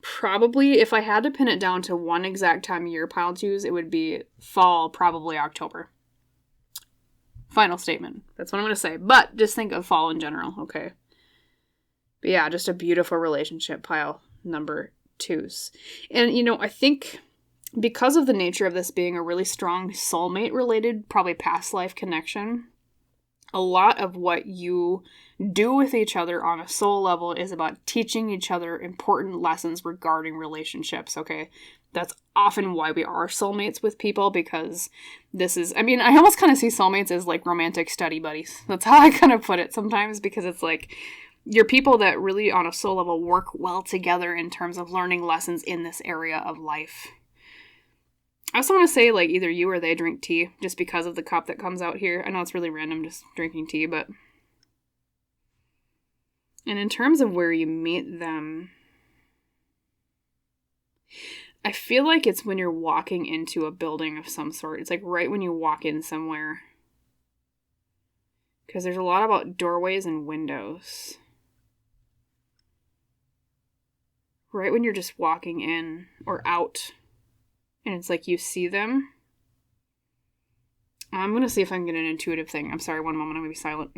Probably, if I had to pin it down to one exact time of year pile to use, it would be fall, probably October. Final statement. That's what I'm going to say. But just think of fall in general, okay? But yeah, just a beautiful relationship pile number 2s. And, you know, I think because of the nature of this being a really strong soulmate-related, probably past life connection, a lot of what you do with each other on a soul level is about teaching each other important lessons regarding relationships, okay? That's often why we are soulmates with people, because this is, I mean, I almost kind of see soulmates as like romantic study buddies. That's how I kind of put it sometimes, because it's like, you're people that really on a soul level work well together in terms of learning lessons in this area of life. I also want to say, like, either you or they drink tea, just because of the cup that comes out here. I know it's really random just drinking tea, but... And in terms of where you meet them, I feel like it's when you're walking into a building of some sort. It's like right when you walk in somewhere. Because there's a lot about doorways and windows. Right when you're just walking in or out. And it's like you see them. I'm going to see if I can get an intuitive thing. I'm sorry, one moment, I'm going to be silent.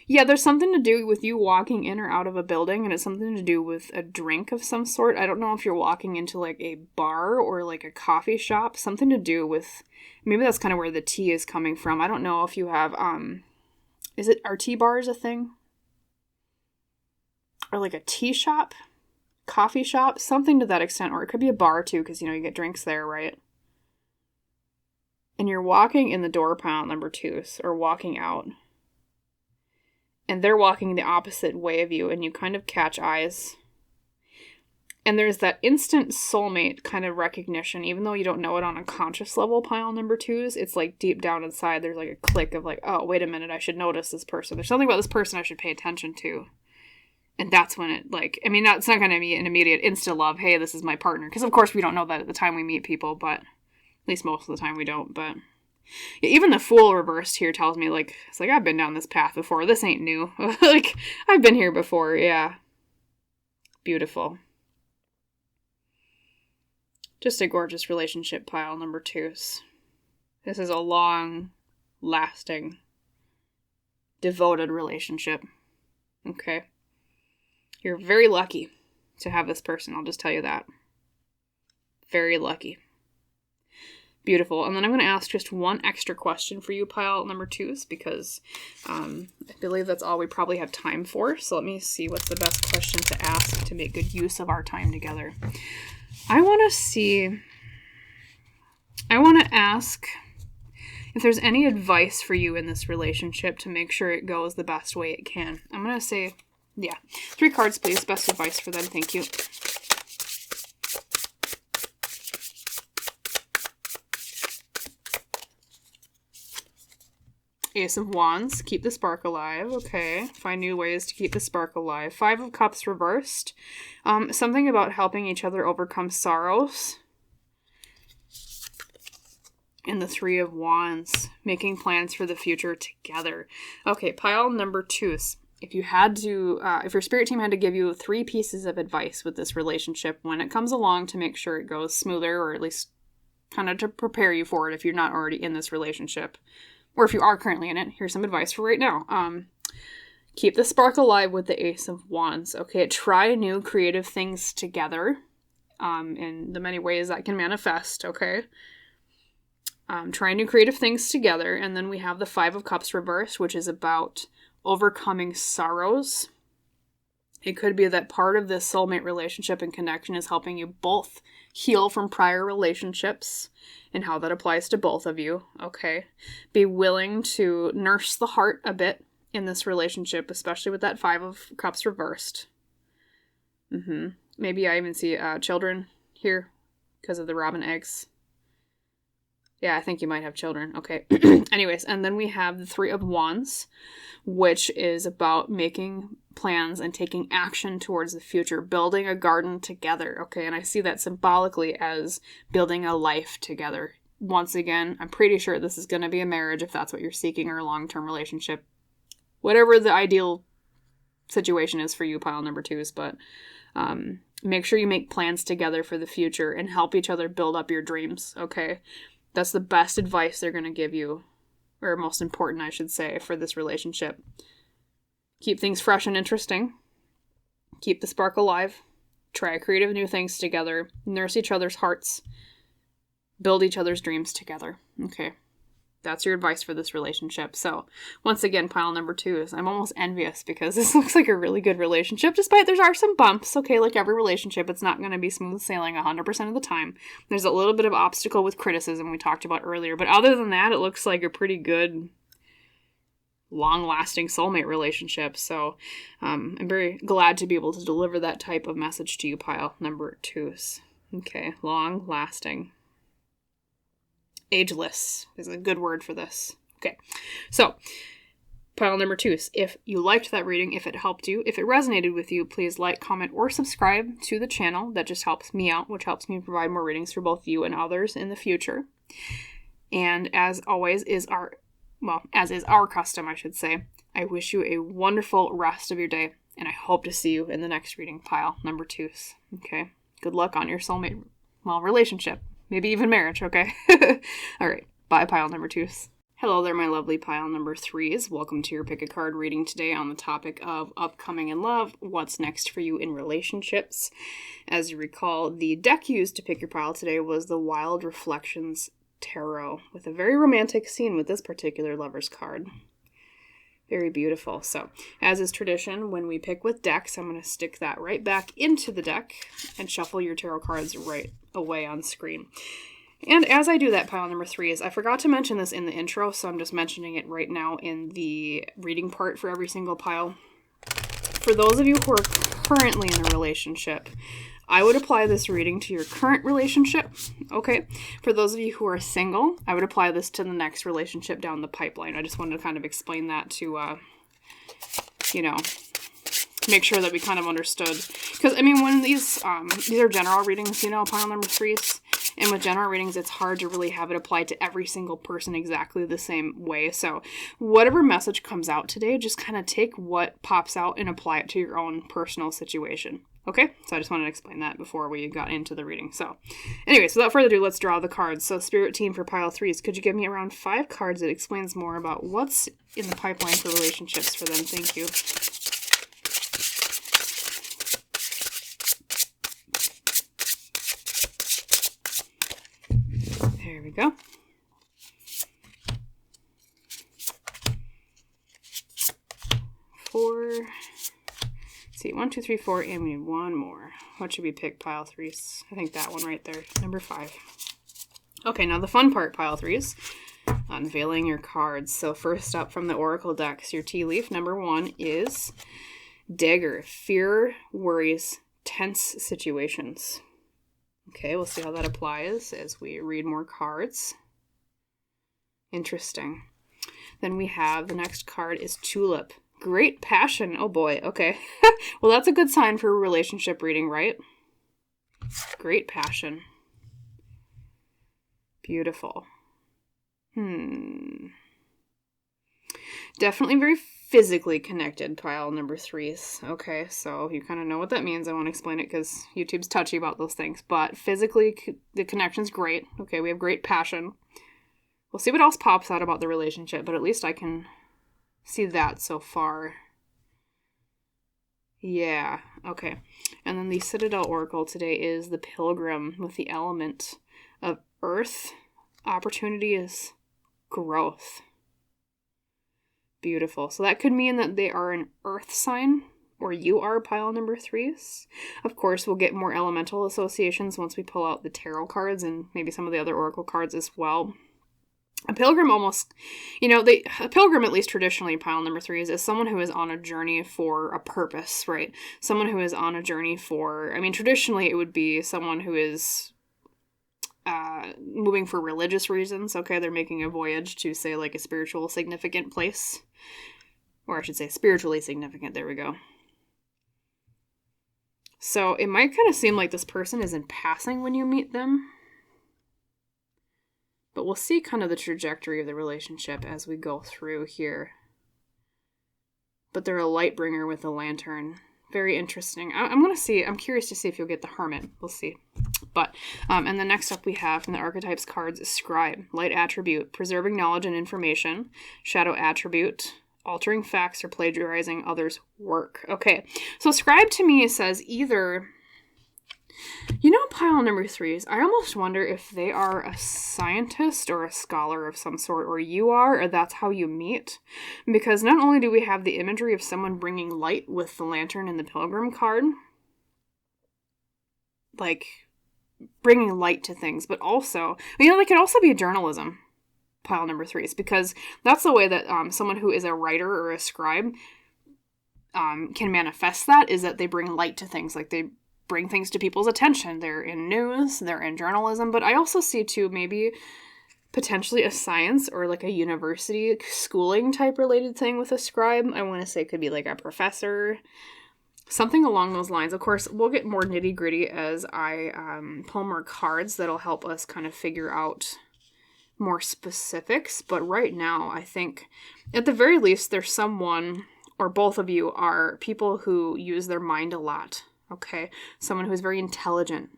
Yeah, there's something to do with you walking in or out of a building, and it's something to do with a drink of some sort. I don't know if you're walking into like a bar or like a coffee shop. Something to do with, maybe that's kind of where the tea is coming from. I don't know if you have, are tea bars a thing? Or like a tea shop, coffee shop, something to that extent. Or it could be a bar too, because, you know, you get drinks there, right? And you're walking in the door pile number 2s, or walking out. And they're walking the opposite way of you, and you kind of catch eyes. And there's that instant soulmate kind of recognition, even though you don't know it on a conscious level, pile number 2s. It's like deep down inside, there's like a click of like, oh, wait a minute, I should notice this person. There's something about this person I should pay attention to. And that's when it, like, I mean, it's not going to be an immediate insta love, hey, this is my partner. Because, of course, we don't know that at the time we meet people, but at least most of the time we don't. But yeah, even the Fool reversed here tells me, like, it's like, I've been down this path before. This ain't new. Like, I've been here before, yeah. Beautiful. Just a gorgeous relationship pile number 2s. This is a long, lasting, devoted relationship. Okay. You're very lucky to have this person. I'll just tell you that. Very lucky. Beautiful. And then I'm going to ask just one extra question for you, pile number 2s, because I believe that's all we probably have time for. So let me see what's the best question to ask to make good use of our time together. I want to ask if there's any advice for you in this relationship to make sure it goes the best way it can. I'm going to say, yeah, 3 cards, please. Best advice for them. Thank you. Ace of Wands. Keep the spark alive. Okay. Find new ways to keep the spark alive. 5 of Cups reversed. Something about helping each other overcome sorrows. And the 3 of Wands. Making plans for the future together. Okay, pile number 2s. If you had to, if your spirit team had to give you 3 pieces of advice with this relationship when it comes along to make sure it goes smoother, or at least kind of to prepare you for it if you're not already in this relationship, or if you are currently in it, here's some advice for right now. Keep the spark alive with the Ace of Wands. Okay, try new creative things together in the many ways that can manifest, okay? trying new creative things together. And then we have the Five of Cups reversed, which is about overcoming sorrows. It could be that part of this soulmate relationship and connection is helping you both heal from prior relationships and how that applies to both of you, okay? Be willing to nurse the heart a bit in this relationship, especially with that Five of Cups reversed. Maybe I even see children here because of the robin eggs. Yeah, I think you might have children. Okay. Anyways, and then we have the Three of Wands, which is about making plans and taking action towards the future, building a garden together. Okay, and I see that symbolically as building a life together. Once again, I'm pretty sure this is going to be a marriage if that's what you're seeking, or a long-term relationship. Whatever the ideal situation is for you, pile number twos, but make sure you make plans together for the future and help each other build up your dreams, okay? That's the best advice they're going to give you, or most important, I should say, for this relationship. Keep things fresh and interesting. Keep the spark alive. Try creative new things together. Nurse each other's hearts. Build each other's dreams together. Okay. That's your advice for this relationship. So, once again, pile number twos. I'm almost envious because this looks like a really good relationship, despite there are some bumps. Okay, like every relationship, it's not going to be smooth sailing 100% of the time. There's a little bit of obstacle with criticism we talked about earlier. But other than that, it looks like a pretty good, long-lasting soulmate relationship. So, I'm very glad to be able to deliver that type of message to you, pile number twos. Okay, long-lasting. Ageless is a good word for this. Okay, so pile number twos. If you liked that reading, if it helped you, if it resonated with you, please like, comment, or subscribe to the channel. That just helps me out, which helps me provide more readings for both you and others in the future. And as always as is our custom, I should say, I wish you a wonderful rest of your day, and I hope to see you in the next reading, pile number twos. Okay, good luck on your soulmate, relationship. Maybe even marriage, okay? All right, bye, pile number twos. Hello there, my lovely pile number threes. Welcome to your pick a card reading today on the topic of upcoming in love. What's next for you in relationships? As you recall, the deck used to pick your pile today was the Wild Reflections Tarot, with a very romantic scene with this particular lover's card. Very beautiful. So, as is tradition, when we pick with decks, I'm going to stick that right back into the deck and shuffle your tarot cards right away on screen. And as I do that, pile number threes, I forgot to mention this in the intro, so I'm just mentioning it right now in the reading part for every single pile. For those of you who are currently in a relationship, I would apply this reading to your current relationship, okay? For those of you who are single, I would apply this to the next relationship down the pipeline. I just wanted to kind of explain that to, make sure that we kind of understood. Because, when these are general readings, pile number threes, and with general readings, it's hard to really have it applied to every single person exactly the same way. So whatever message comes out today, just kind of take what pops out and apply it to your own personal situation. Okay, so I just wanted to explain that before we got into the reading. So anyways, without further ado, let's draw the cards. So Spirit Team for pile threes, could you give me around 5 cards that explains more about what's in the pipeline for relationships for them? Thank you. There we go. Four. See, 1, 2, 3, 4, and we need one more. What should we pick, pile threes? I think that one right there, number 5. Okay, now the fun part, pile threes, unveiling your cards. So first up from the Oracle decks, your tea leaf, number 1 is Dagger, fear, worries, tense situations. Okay, we'll see how that applies as we read more cards. Interesting. Then we have, the next card is Tulip. Great passion. Oh boy, okay. Well, that's a good sign for a relationship reading, right? Great passion. Beautiful. Definitely very physically connected, pile number threes. Okay, so you kind of know what that means. I won't explain it because YouTube's touchy about those things. But physically, the connection's great. Okay, we have great passion. We'll see what else pops out about the relationship, but at least I can see that so far. Yeah, okay. And then the Citadel Oracle today is the Pilgrim with the element of earth, Opportunity is growth. Beautiful. So that could mean that they are an earth sign, or you are pile number 3s. Of course, we'll get more elemental associations once we pull out the tarot cards and maybe some of the other oracle cards as well. A pilgrim almost, a pilgrim, at least traditionally, pile number 3s, is someone who is on a journey for a purpose, right? Someone who is on a journey for, traditionally it would be someone who is moving for religious reasons, okay? They're making a voyage to, say, like a spiritual significant place. Or I should say spiritually significant, there we go. So it might kind of seem like this person is in passing when you meet them. But we'll see kind of the trajectory of the relationship as we go through here. But they're a light bringer with a lantern. Very interesting. I'm curious to see if you'll get the Hermit. We'll see. But, and then next up we have from the Archetypes cards, Scribe. Light attribute, preserving knowledge and information. Shadow attribute, altering facts or plagiarizing others' work. Okay, so Scribe to me says either... pile number 3s, I almost wonder if they are a scientist or a scholar of some sort, or you are, or that's how you meet. Because not only do we have the imagery of someone bringing light with the lantern and the pilgrim card, like bringing light to things, but also, they could also be journalism, pile number 3s, because that's the way that someone who is a writer or a scribe can manifest that, is that they bring light to things, like they bring things to people's attention. They're in news, they're in journalism, but I also see too maybe potentially a science or like a university schooling type related thing with a scribe. I want to say it could be like a professor, something along those lines. Of course, we'll get more nitty gritty as I pull more cards that'll help us kind of figure out more specifics, but right now I think at the very least there's someone, or both of you are people who use their mind a lot. Okay, someone who's very intelligent.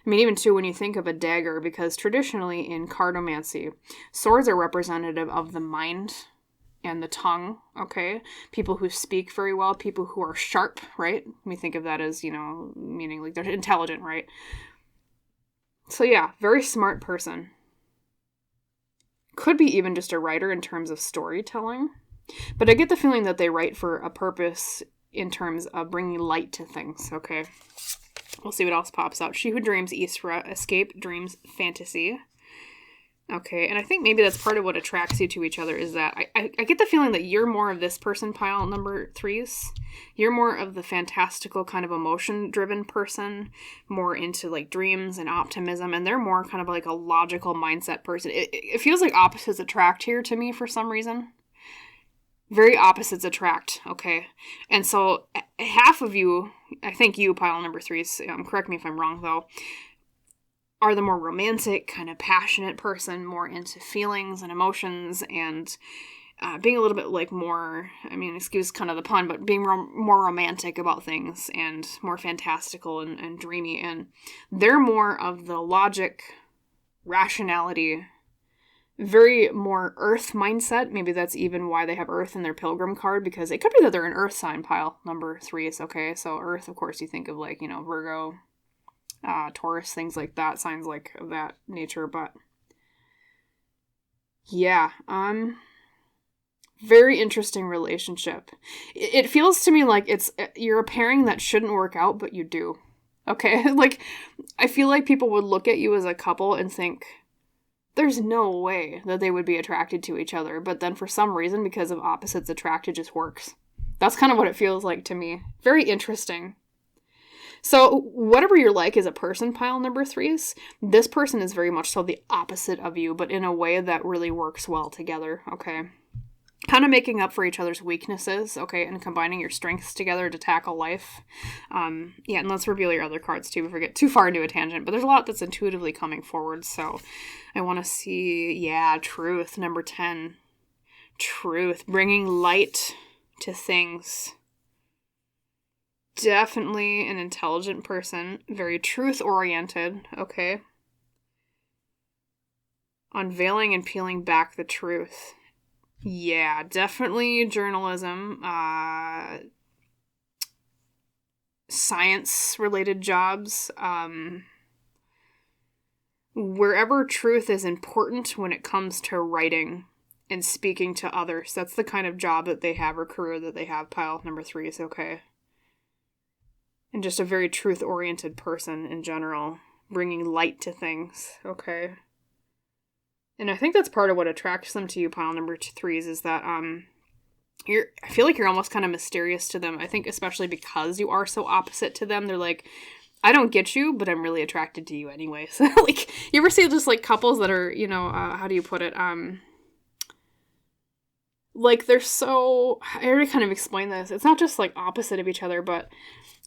Even too, when you think of a dagger, because traditionally in cardomancy, swords are representative of the mind and the tongue, okay? People who speak very well, people who are sharp, right? We think of that as, meaning like they're intelligent, right? So yeah, very smart person. Could be even just a writer in terms of storytelling. But I get the feeling that they write for a purpose in terms of bringing light to things, okay? We'll see what else pops out. She who dreams Isra, escape dreams fantasy. Okay, and I think maybe that's part of what attracts you to each other, is that I get the feeling that you're more of this person, pile number 3s. You're more of the fantastical kind of emotion-driven person, more into like dreams and optimism, and they're more kind of like a logical mindset person. It feels like opposites attract here to me for some reason. Very opposites attract, okay? And so half of you, I think you, pile number 3s, correct me if I'm wrong though, are the more romantic, kind of passionate person, more into feelings and emotions and being a little bit like more, excuse kind of the pun, but being more romantic about things and more fantastical and dreamy. And they're more of the logic, rationality, very more earth mindset. Maybe that's even why they have earth in their pilgrim card, because it could be that they're an earth sign, pile number 3s, okay? So earth, of course, you think of like, Virgo, Taurus, things like that, signs like of that nature. But yeah, very interesting relationship. It feels to me like you're a pairing that shouldn't work out, but you do. Okay, like I feel like people would look at you as a couple and think, there's no way that they would be attracted to each other. But then for some reason, because of opposites attract, it just works. That's kind of what it feels like to me. Very interesting. So whatever you're like as a person, pile number 3s, this person is very much so the opposite of you, but in a way that really works well together, okay? Kind of making up for each other's weaknesses, okay, and combining your strengths together to tackle life. Yeah, and let's reveal your other cards too before we get too far into a tangent, but there's a lot that's intuitively coming forward, so I want to see, truth, number 10. Truth, bringing light to things. Definitely an intelligent person, very truth-oriented, okay? Unveiling and peeling back the truth. Yeah, definitely journalism, science-related jobs, wherever truth is important when it comes to writing and speaking to others. That's the kind of job that they have or career that they have, pile number 3 is okay. And just a very truth-oriented person in general, bringing light to things, okay? And I think that's part of what attracts them to you, pile number 3s, is that I feel like you're almost kind of mysterious to them. I think especially because you are so opposite to them, they're like, I don't get you, but I'm really attracted to you anyway. So, like, you ever see just, like, couples that are, how do you put it? Like, they're so, I already kind of explained this. It's not just, like, opposite of each other, but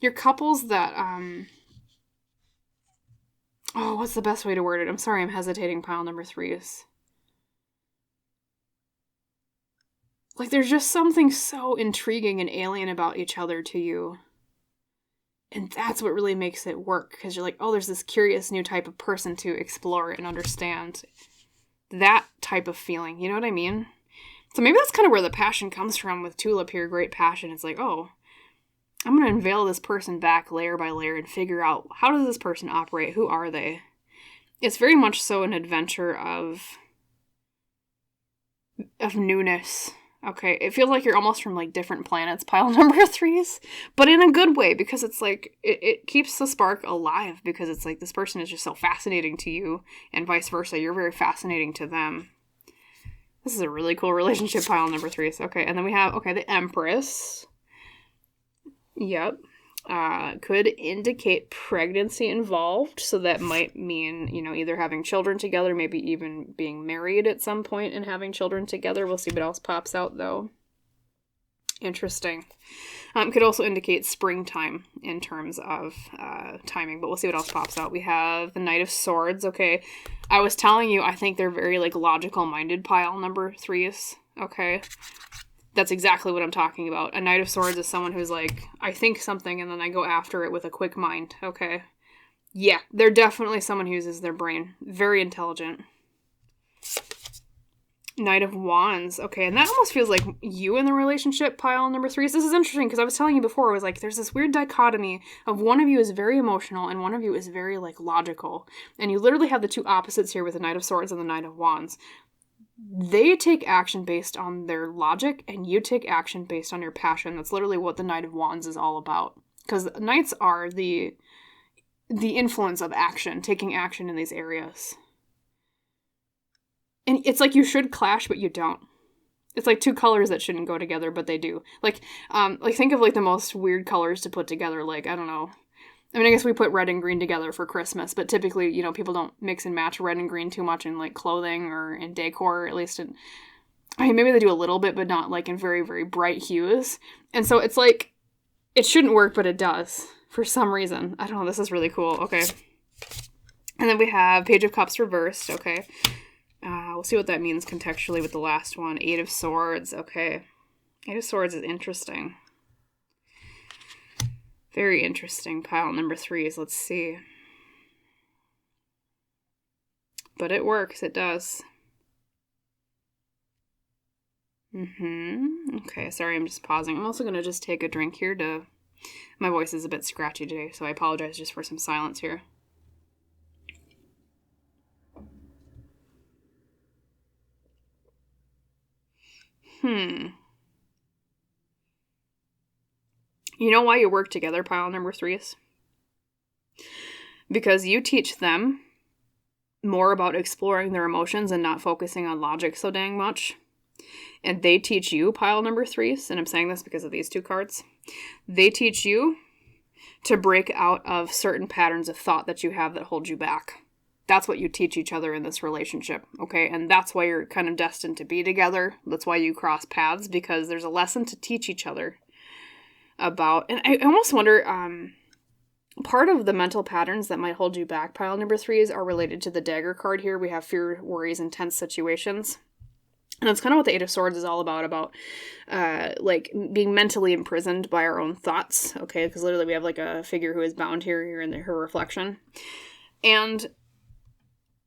you're couples that, what's the best way to word it? I'm sorry, I'm hesitating, pile number 3s. Like, there's just something so intriguing and alien about each other to you. And that's what really makes it work, because you're like, oh, there's this curious new type of person to explore and understand. That type of feeling, you know what I mean? So maybe that's kind of where the passion comes from with Tulip here, great passion. It's like, oh, I'm going to unveil this person back layer by layer and figure out, how does this person operate? Who are they? It's very much so an adventure of newness. Okay, it feels like you're almost from, like, different planets, pile number 3s, but in a good way, because it's like, it keeps the spark alive, because it's like, this person is just so fascinating to you, and vice versa, you're very fascinating to them. This is a really cool relationship, pile number 3s. Okay, and then we have, the Empress. Yep. Could indicate pregnancy involved, so that might mean, either having children together, maybe even being married at some point and having children together. We'll see what else pops out, though. Interesting. Could also indicate springtime in terms of timing, but we'll see what else pops out. We have the Knight of Swords. Okay, I was telling you, I think they're very, like, logical-minded, pile number 3s. Okay. That's exactly what I'm talking about. A Knight of Swords is someone who's like, I think something and then I go after it with a quick mind, okay? Yeah, they're definitely someone who uses their brain. Very intelligent. Knight of Wands. Okay, and that almost feels like you in the relationship, pile number 3s. This is interesting because I was telling you before, I was like, there's this weird dichotomy of one of you is very emotional and one of you is very, like, logical. And you literally have the two opposites here with the Knight of Swords and the Knight of Wands. They take action based on their logic, and you take action based on your passion. That's literally what the Knight of Wands is all about. Because knights are the influence of action, taking action in these areas. And it's like you should clash, but you don't. It's like two colors that shouldn't go together, but they do. Like think of, like, the most weird colors to put together. Like, I don't know. I mean, I guess we put red and green together for Christmas, but typically, people don't mix and match red and green too much in, like, clothing or in decor, at least in, I mean, maybe they do a little bit, but not, like, in very, very bright hues. And so it's like, it shouldn't work, but it does for some reason. I don't know, this is really cool. Okay. And then we have Page of Cups reversed. Okay. We'll see what that means contextually with the last one. 8 of Swords. Okay. 8 of Swords is interesting. Very interesting, pile number 3s. Let's see. But it works. It does. Okay, sorry, I'm just pausing. I'm also going to just take a drink here to... My voice is a bit scratchy today, so I apologize just for some silence here. You know why you work together, pile number 3s? Because you teach them more about exploring their emotions and not focusing on logic so dang much. And they teach you, pile number 3s, and I'm saying this because of these two cards, they teach you to break out of certain patterns of thought that you have that hold you back. That's what you teach each other in this relationship, okay? And that's why you're kind of destined to be together. That's why you cross paths, because there's a lesson to teach each other about. And I almost wonder, part of the mental patterns that might hold you back, pile number 3s, are related to the dagger card here. We have fear, worries, and tense situations. And that's kind of what the 8 of Swords is all about like, being mentally imprisoned by our own thoughts, okay? Because literally we have, like, a figure who is bound here in her reflection. And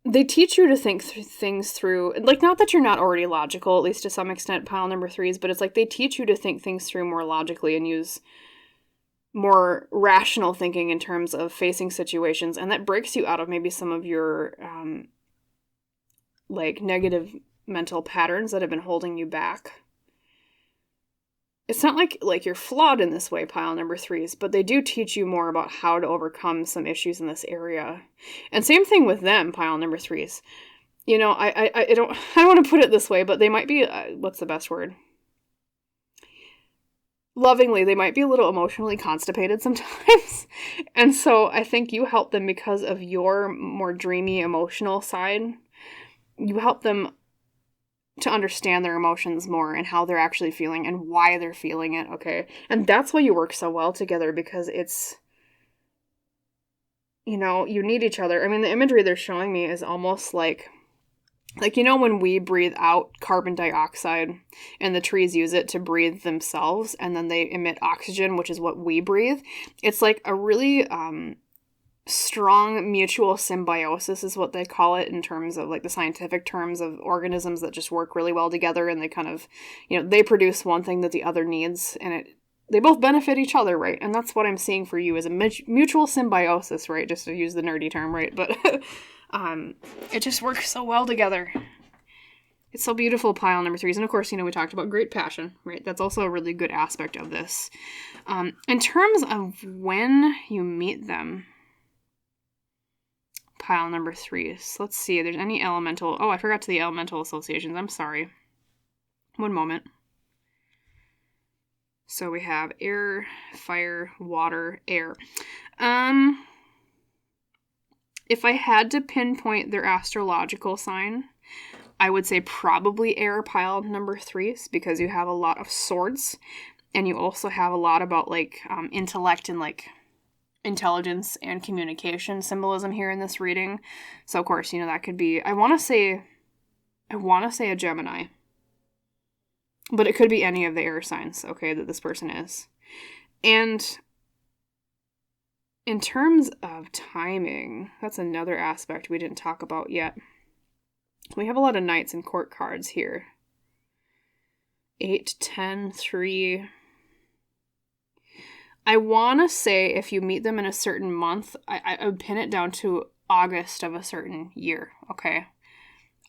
they teach you to think things through, like, not that you're not already logical, at least to some extent, pile number 3s, but it's like they teach you to think things through more logically and use more rational thinking in terms of facing situations, and that breaks you out of maybe some of your like negative mental patterns that have been holding you back. It's not like you're flawed in this way, pile number 3s, but they do teach you more about how to overcome some issues in this area. And same thing with them, pile number 3s. You know, I don't want to put it this way, but they might be, what's the best word? Lovingly, they might be a little emotionally constipated sometimes. And so I think you help them because of your more dreamy emotional side. You help them to understand their emotions more and how they're actually feeling and why they're feeling it, okay? And that's why you work so well together, because it's, you know, you need each other. I mean, the imagery they're showing me is almost like, you know, when we breathe out carbon dioxide and the trees use it to breathe themselves and then they emit oxygen, which is what we breathe. It's like a really strong mutual symbiosis is what they call it in terms of like the scientific terms of organisms that just work really well together, and they kind of, you know, they produce one thing that the other needs, and they both benefit each other, right? And that's what I'm seeing for you as a mutual symbiosis, right? Just to use the nerdy term, right? But it just works so well together. It's so beautiful, pile number 3s. And of course, you know, we talked about great passion, right? That's also a really good aspect of this. In terms of when you meet them, pile number 3s. Let's see if there's any elemental. Oh, I forgot to the elemental associations. I'm sorry. One moment. So we have air, fire, water, air. If I had to pinpoint their astrological sign, I would say probably air, pile number 3s, because you have a lot of swords, and you also have a lot about like intellect and like intelligence and communication symbolism here in this reading. So of course, you know, that could be, I want to say a Gemini, but it could be any of the air signs, okay, that this person is. And in terms of timing, that's another aspect we didn't talk about yet. We have a lot of knights and court cards here. 8, 10, 3. I want to say if you meet them in a certain month, I would pin it down to August of a certain year, okay?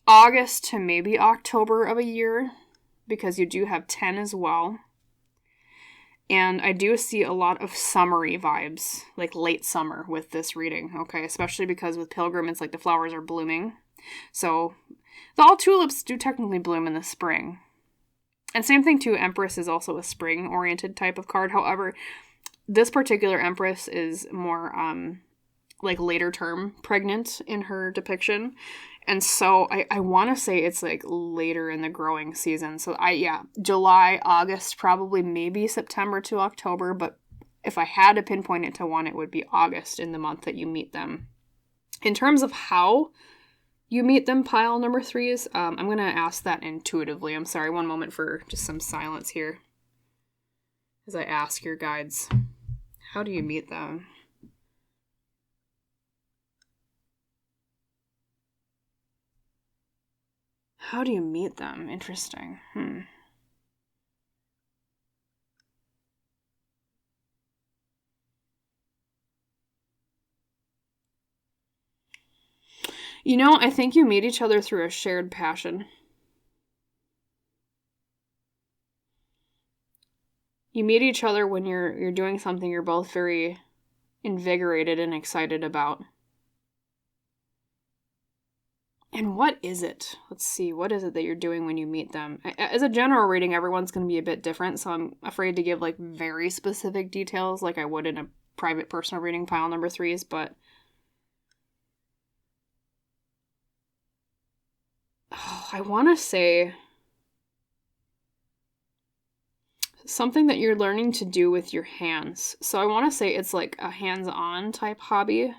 August to maybe October of a year, because you do have 10 as well. And I do see a lot of summery vibes, like late summer with this reading, okay? Especially because with Pilgrim, it's like the flowers are blooming. So the all tulips do technically bloom in the spring. And same thing too, Empress is also a spring-oriented type of card. However, this particular Empress is more like later term pregnant in her depiction. And so I want to say it's like later in the growing season. So July, August, probably maybe September to October. But if I had to pinpoint it to one, it would be August in the month that you meet them. In terms of how you meet them, pile number 3s, I'm going to ask that intuitively. I'm sorry, one moment for just some silence here as I ask your guides. How do you meet them? How do you meet them? Interesting. You know, I think you meet each other through a shared passion. You meet each other when you're doing something you're both very invigorated and excited about. And what is it? Let's see. What is it that you're doing when you meet them? As a general reading, everyone's going to be a bit different, so I'm afraid to give like very specific details like I would in a private personal reading, pile number 3s, but I want to say something that you're learning to do with your hands. So I want to say it's like a hands-on type hobby.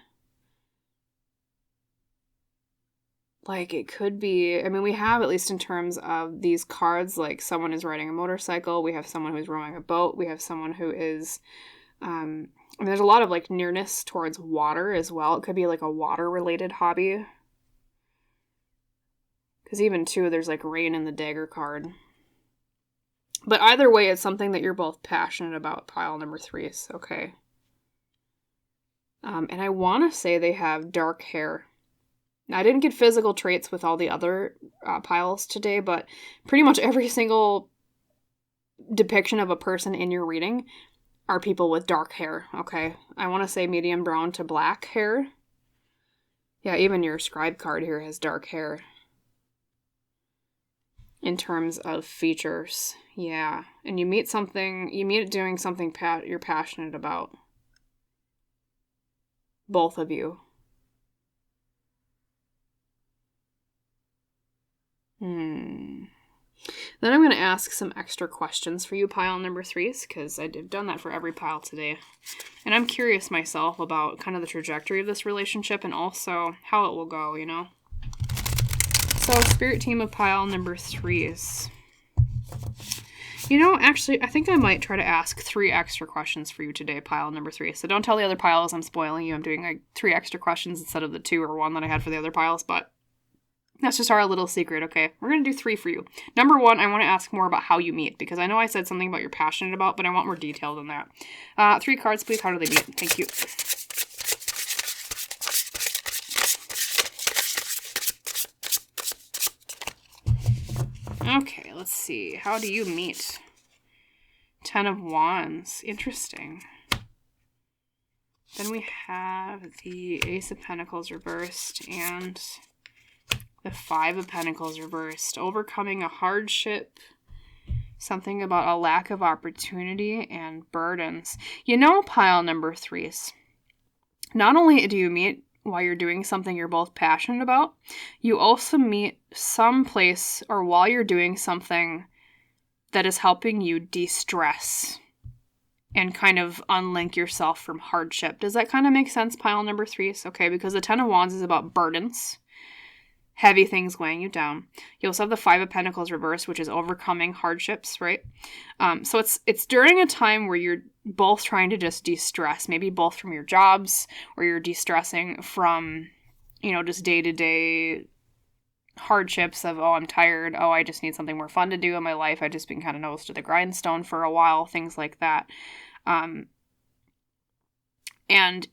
Like it could be, I mean, we have, at least in terms of these cards, like someone is riding a motorcycle, we have someone who's rowing a boat, we have someone who is, I mean, there's a lot of like nearness towards water as well. It could be like a water-related hobby. Because even too, there's like rain in the dagger card. But either way, it's something that you're both passionate about, pile number 3s, okay? And I want to say they have dark hair. Now, I didn't get physical traits with all the other piles today, but pretty much every single depiction of a person in your reading are people with dark hair, okay? I want to say medium brown to black hair. Yeah, even your scribe card here has dark hair. In terms of features, yeah. And you meet it doing something you're passionate about. Both of you. Then I'm going to ask some extra questions for you, pile number 3s, because I've done that for every pile today. And I'm curious myself about kind of the trajectory of this relationship and also how it will go, you know? So, spirit team of pile number 3s. You know, actually, I think I might try to ask 3 extra questions for you today, pile number 3. So don't tell the other piles I'm spoiling you. I'm doing like 3 extra questions instead of the 2 or 1 that I had for the other piles, but that's just our little secret, okay? We're going to do 3 for you. Number 1, I want to ask more about how you meet, because I know I said something about you're passionate about, but I want more detail than that. 3 cards, please. How do they meet? Thank you. Okay, let's see. How do you meet? 10 of Wands. Interesting. Then we have the Ace of Pentacles reversed and the 5 of Pentacles reversed. Overcoming a hardship. Something about a lack of opportunity and burdens. You know, pile number 3s. Not only do you meet while you're doing something you're both passionate about, you also meet someplace or while you're doing something that is helping you de-stress and kind of unlink yourself from hardship. Does that kind of make sense, pile number 3s? Okay, because the 10 of Wands is about burdens, heavy things weighing you down. You also have the 5 of Pentacles reversed, which is overcoming hardships, right? So it's during a time where you're both trying to just de-stress, maybe both from your jobs, or you're de-stressing from, you know, just day-to-day hardships of, oh, I'm tired, oh, I just need something more fun to do in my life, I've just been kind of nose to the grindstone for a while, things like that. And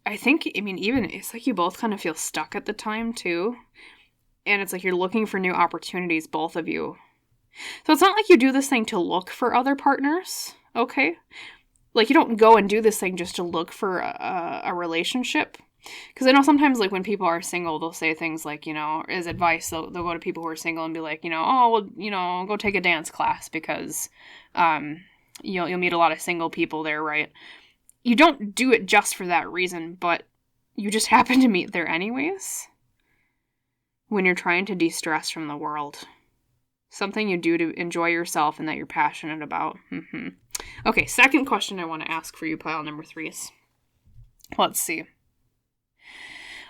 I think, I mean, even, it's like you both kind of feel stuck at the time, too. And it's like you're looking for new opportunities, both of you. So it's not like you do this thing to look for other partners, okay? Like, you don't go and do this thing just to look for a relationship. Because I know sometimes, like, when people are single, they'll say things like, you know, as advice, they'll go to people who are single and be like, you know, oh, well, you know, go take a dance class because you'll meet a lot of single people there, right? You don't do it just for that reason, but you just happen to meet there anyways when you're trying to de-stress from the world. Something you do to enjoy yourself and that you're passionate about. Okay, second question I want to ask for you, pile number 3s. Let's see.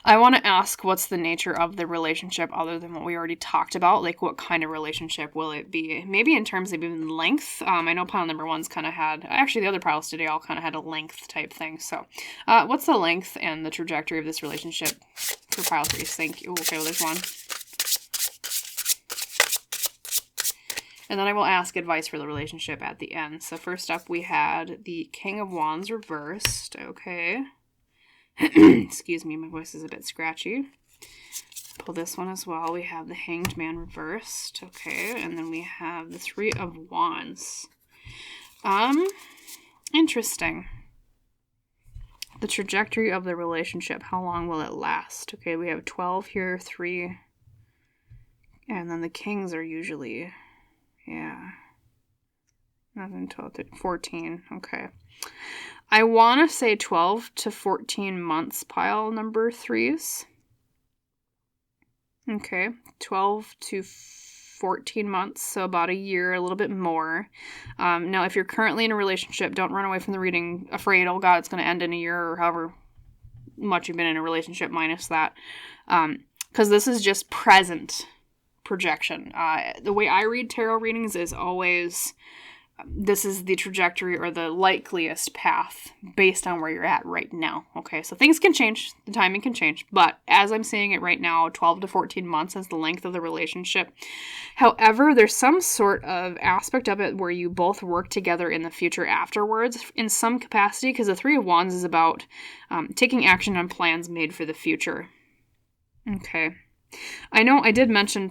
I want to ask, what's the nature of the relationship other than what we already talked about? Like, what kind of relationship will it be? Maybe in terms of even length. I know pile number 1's kind of had, actually the other piles today all kind of had a length type thing. So, what's the length and the trajectory of this relationship for pile 3s? Thank you. Okay, well, there's one. And then I will ask advice for the relationship at the end. So first up, we had the King of Wands reversed. Okay. Excuse me, my voice is a bit scratchy. Pull this one as well. We have the Hanged Man reversed. Okay. And then we have the 3 of Wands. Interesting. The trajectory of the relationship. How long will it last? Okay, we have 12 here, 3. And then the Kings are usually... yeah. Nothing 12 to 14. Okay. I want to say 12 to 14 months, pile number 3s. Okay. 12 to 14 months, so about a year, a little bit more. Now, if you're currently in a relationship, don't run away from the reading afraid, oh God, it's going to end in a year, or however much you've been in a relationship minus that. Because this is just present projection. The way I read tarot readings is always this is the trajectory or the likeliest path based on where you're at right now. Okay, so things can change, the timing can change, but as I'm seeing it right now, 12 to 14 months is the length of the relationship. However, there's some sort of aspect of it where you both work together in the future afterwards in some capacity, because the Three of Wands is about taking action on plans made for the future. Okay. I know I did mention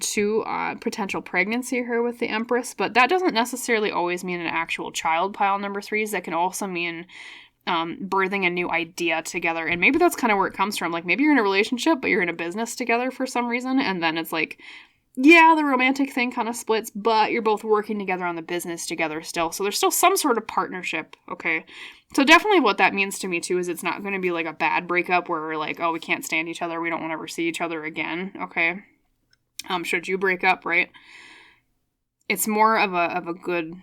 potential pregnancy here with the Empress, but that doesn't necessarily always mean an actual child, pile number 3s. That can also mean birthing a new idea together. And maybe that's kind of where it comes from. Like, maybe you're in a relationship, but you're in a business together for some reason. And then it's like, yeah, the romantic thing kind of splits, but you're both working together on the business together still. So there's still some sort of partnership, okay? So definitely what that means to me, too, is it's not going to be like a bad breakup where we're like, oh, we can't stand each other, we don't want to ever see each other again, okay? Should you break up, right? It's more of a good,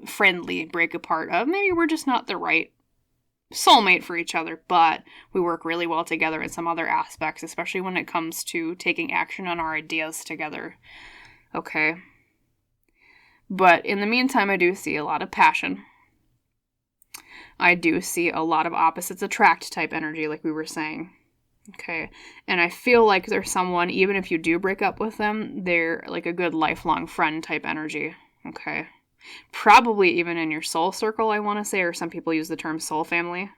friendly break apart of maybe we're just not the right soulmate for each other, but we work really well together in some other aspects, especially when it comes to taking action on our ideas together. Okay. But in the meantime, I do see a lot of passion. I do see a lot of opposites attract type energy, like we were saying. Okay. And I feel like there's someone, even if you do break up with them, they're like a good lifelong friend type energy. Okay. Probably even in your soul circle, I want to say, or some people use the term soul family.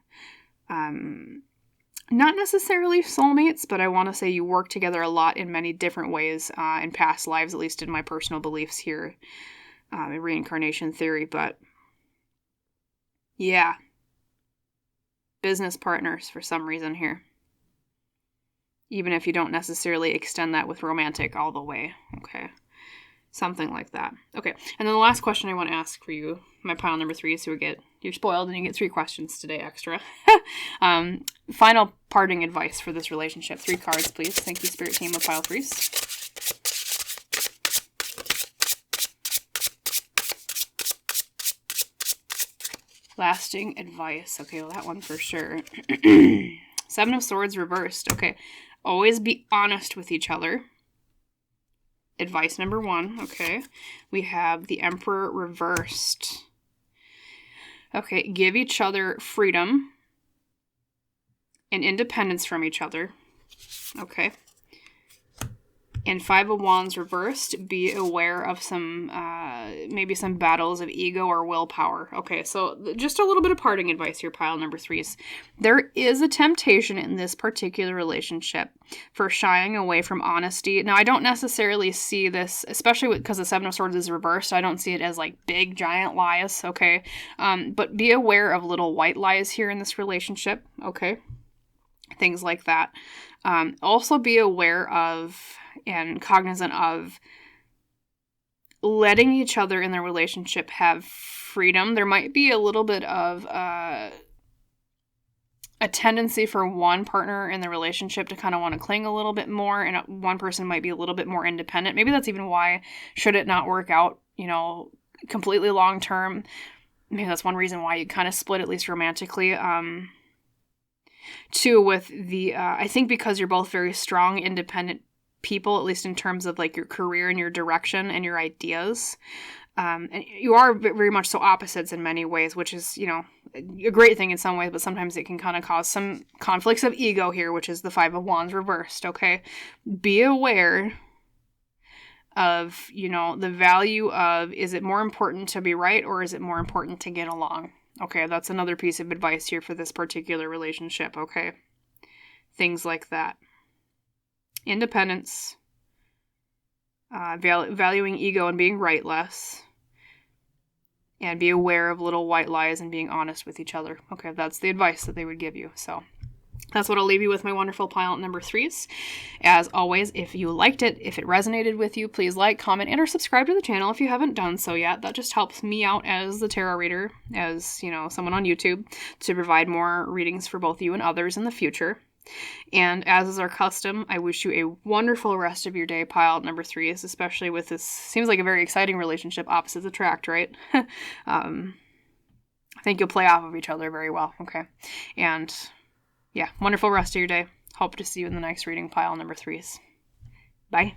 Not necessarily soulmates, but I want to say you work together a lot in many different ways in past lives, at least in my personal beliefs here, in reincarnation theory. But yeah, business partners for some reason here. Even if you don't necessarily extend that with romantic all the way. Okay. Something like that. Okay, and then the last question I want to ask for you, my pile number 3, so you're spoiled and you get 3 questions today extra. Final parting advice for this relationship. 3 cards, please. Thank you, Spirit Team of pile 3s. Lasting advice. Okay, well, that one for sure. 7 of Swords reversed. Okay, always be honest with each other. Advice number 1, okay. We have the Emperor reversed. Okay, give each other freedom and independence from each other. Okay. And 5 of Wands reversed, be aware of some, maybe some battles of ego or willpower. Okay, so just a little bit of parting advice here, pile number 3s. There is a temptation in this particular relationship for shying away from honesty. Now, I don't necessarily see this, especially because the 7 of Swords is reversed, I don't see it as like big, giant lies, okay? But be aware of little white lies here in this relationship, okay? Things like that. Also be aware of and cognizant of letting each other in the relationship have freedom. There might be a little bit of a tendency for one partner in the relationship to kind of want to cling a little bit more, and one person might be a little bit more independent. Maybe that's even why, should it not work out, completely long term, maybe that's one reason why you kind of split, at least romantically. Two, with the, I think because you're both very strong, independent people, at least in terms of like your career and your direction and your ideas. And you are very much so opposites in many ways, which is, a great thing in some ways, but sometimes it can kind of cause some conflicts of ego here, which is the 5 of Wands reversed, okay? Be aware of, the value of, is it more important to be right or is it more important to get along? Okay, that's another piece of advice here for this particular relationship, okay? Things like that. Independence, valuing ego and being right less, and be aware of little white lies and being honest with each other. Okay, that's the advice that they would give you. So that's what I'll leave you with, my wonderful pile number 3s. As always, if you liked it, if it resonated with you, please like, comment, and or subscribe to the channel if you haven't done so yet. That just helps me out as the tarot reader, as, someone on YouTube, to provide more readings for both you and others in the future. And as is our custom, I wish you a wonderful rest of your day, pile number 3s, especially with this, seems like a very exciting relationship, opposites attract, right? I think you'll play off of each other very well, okay? And yeah, wonderful rest of your day. Hope to see you in the next reading, pile number 3s. Bye.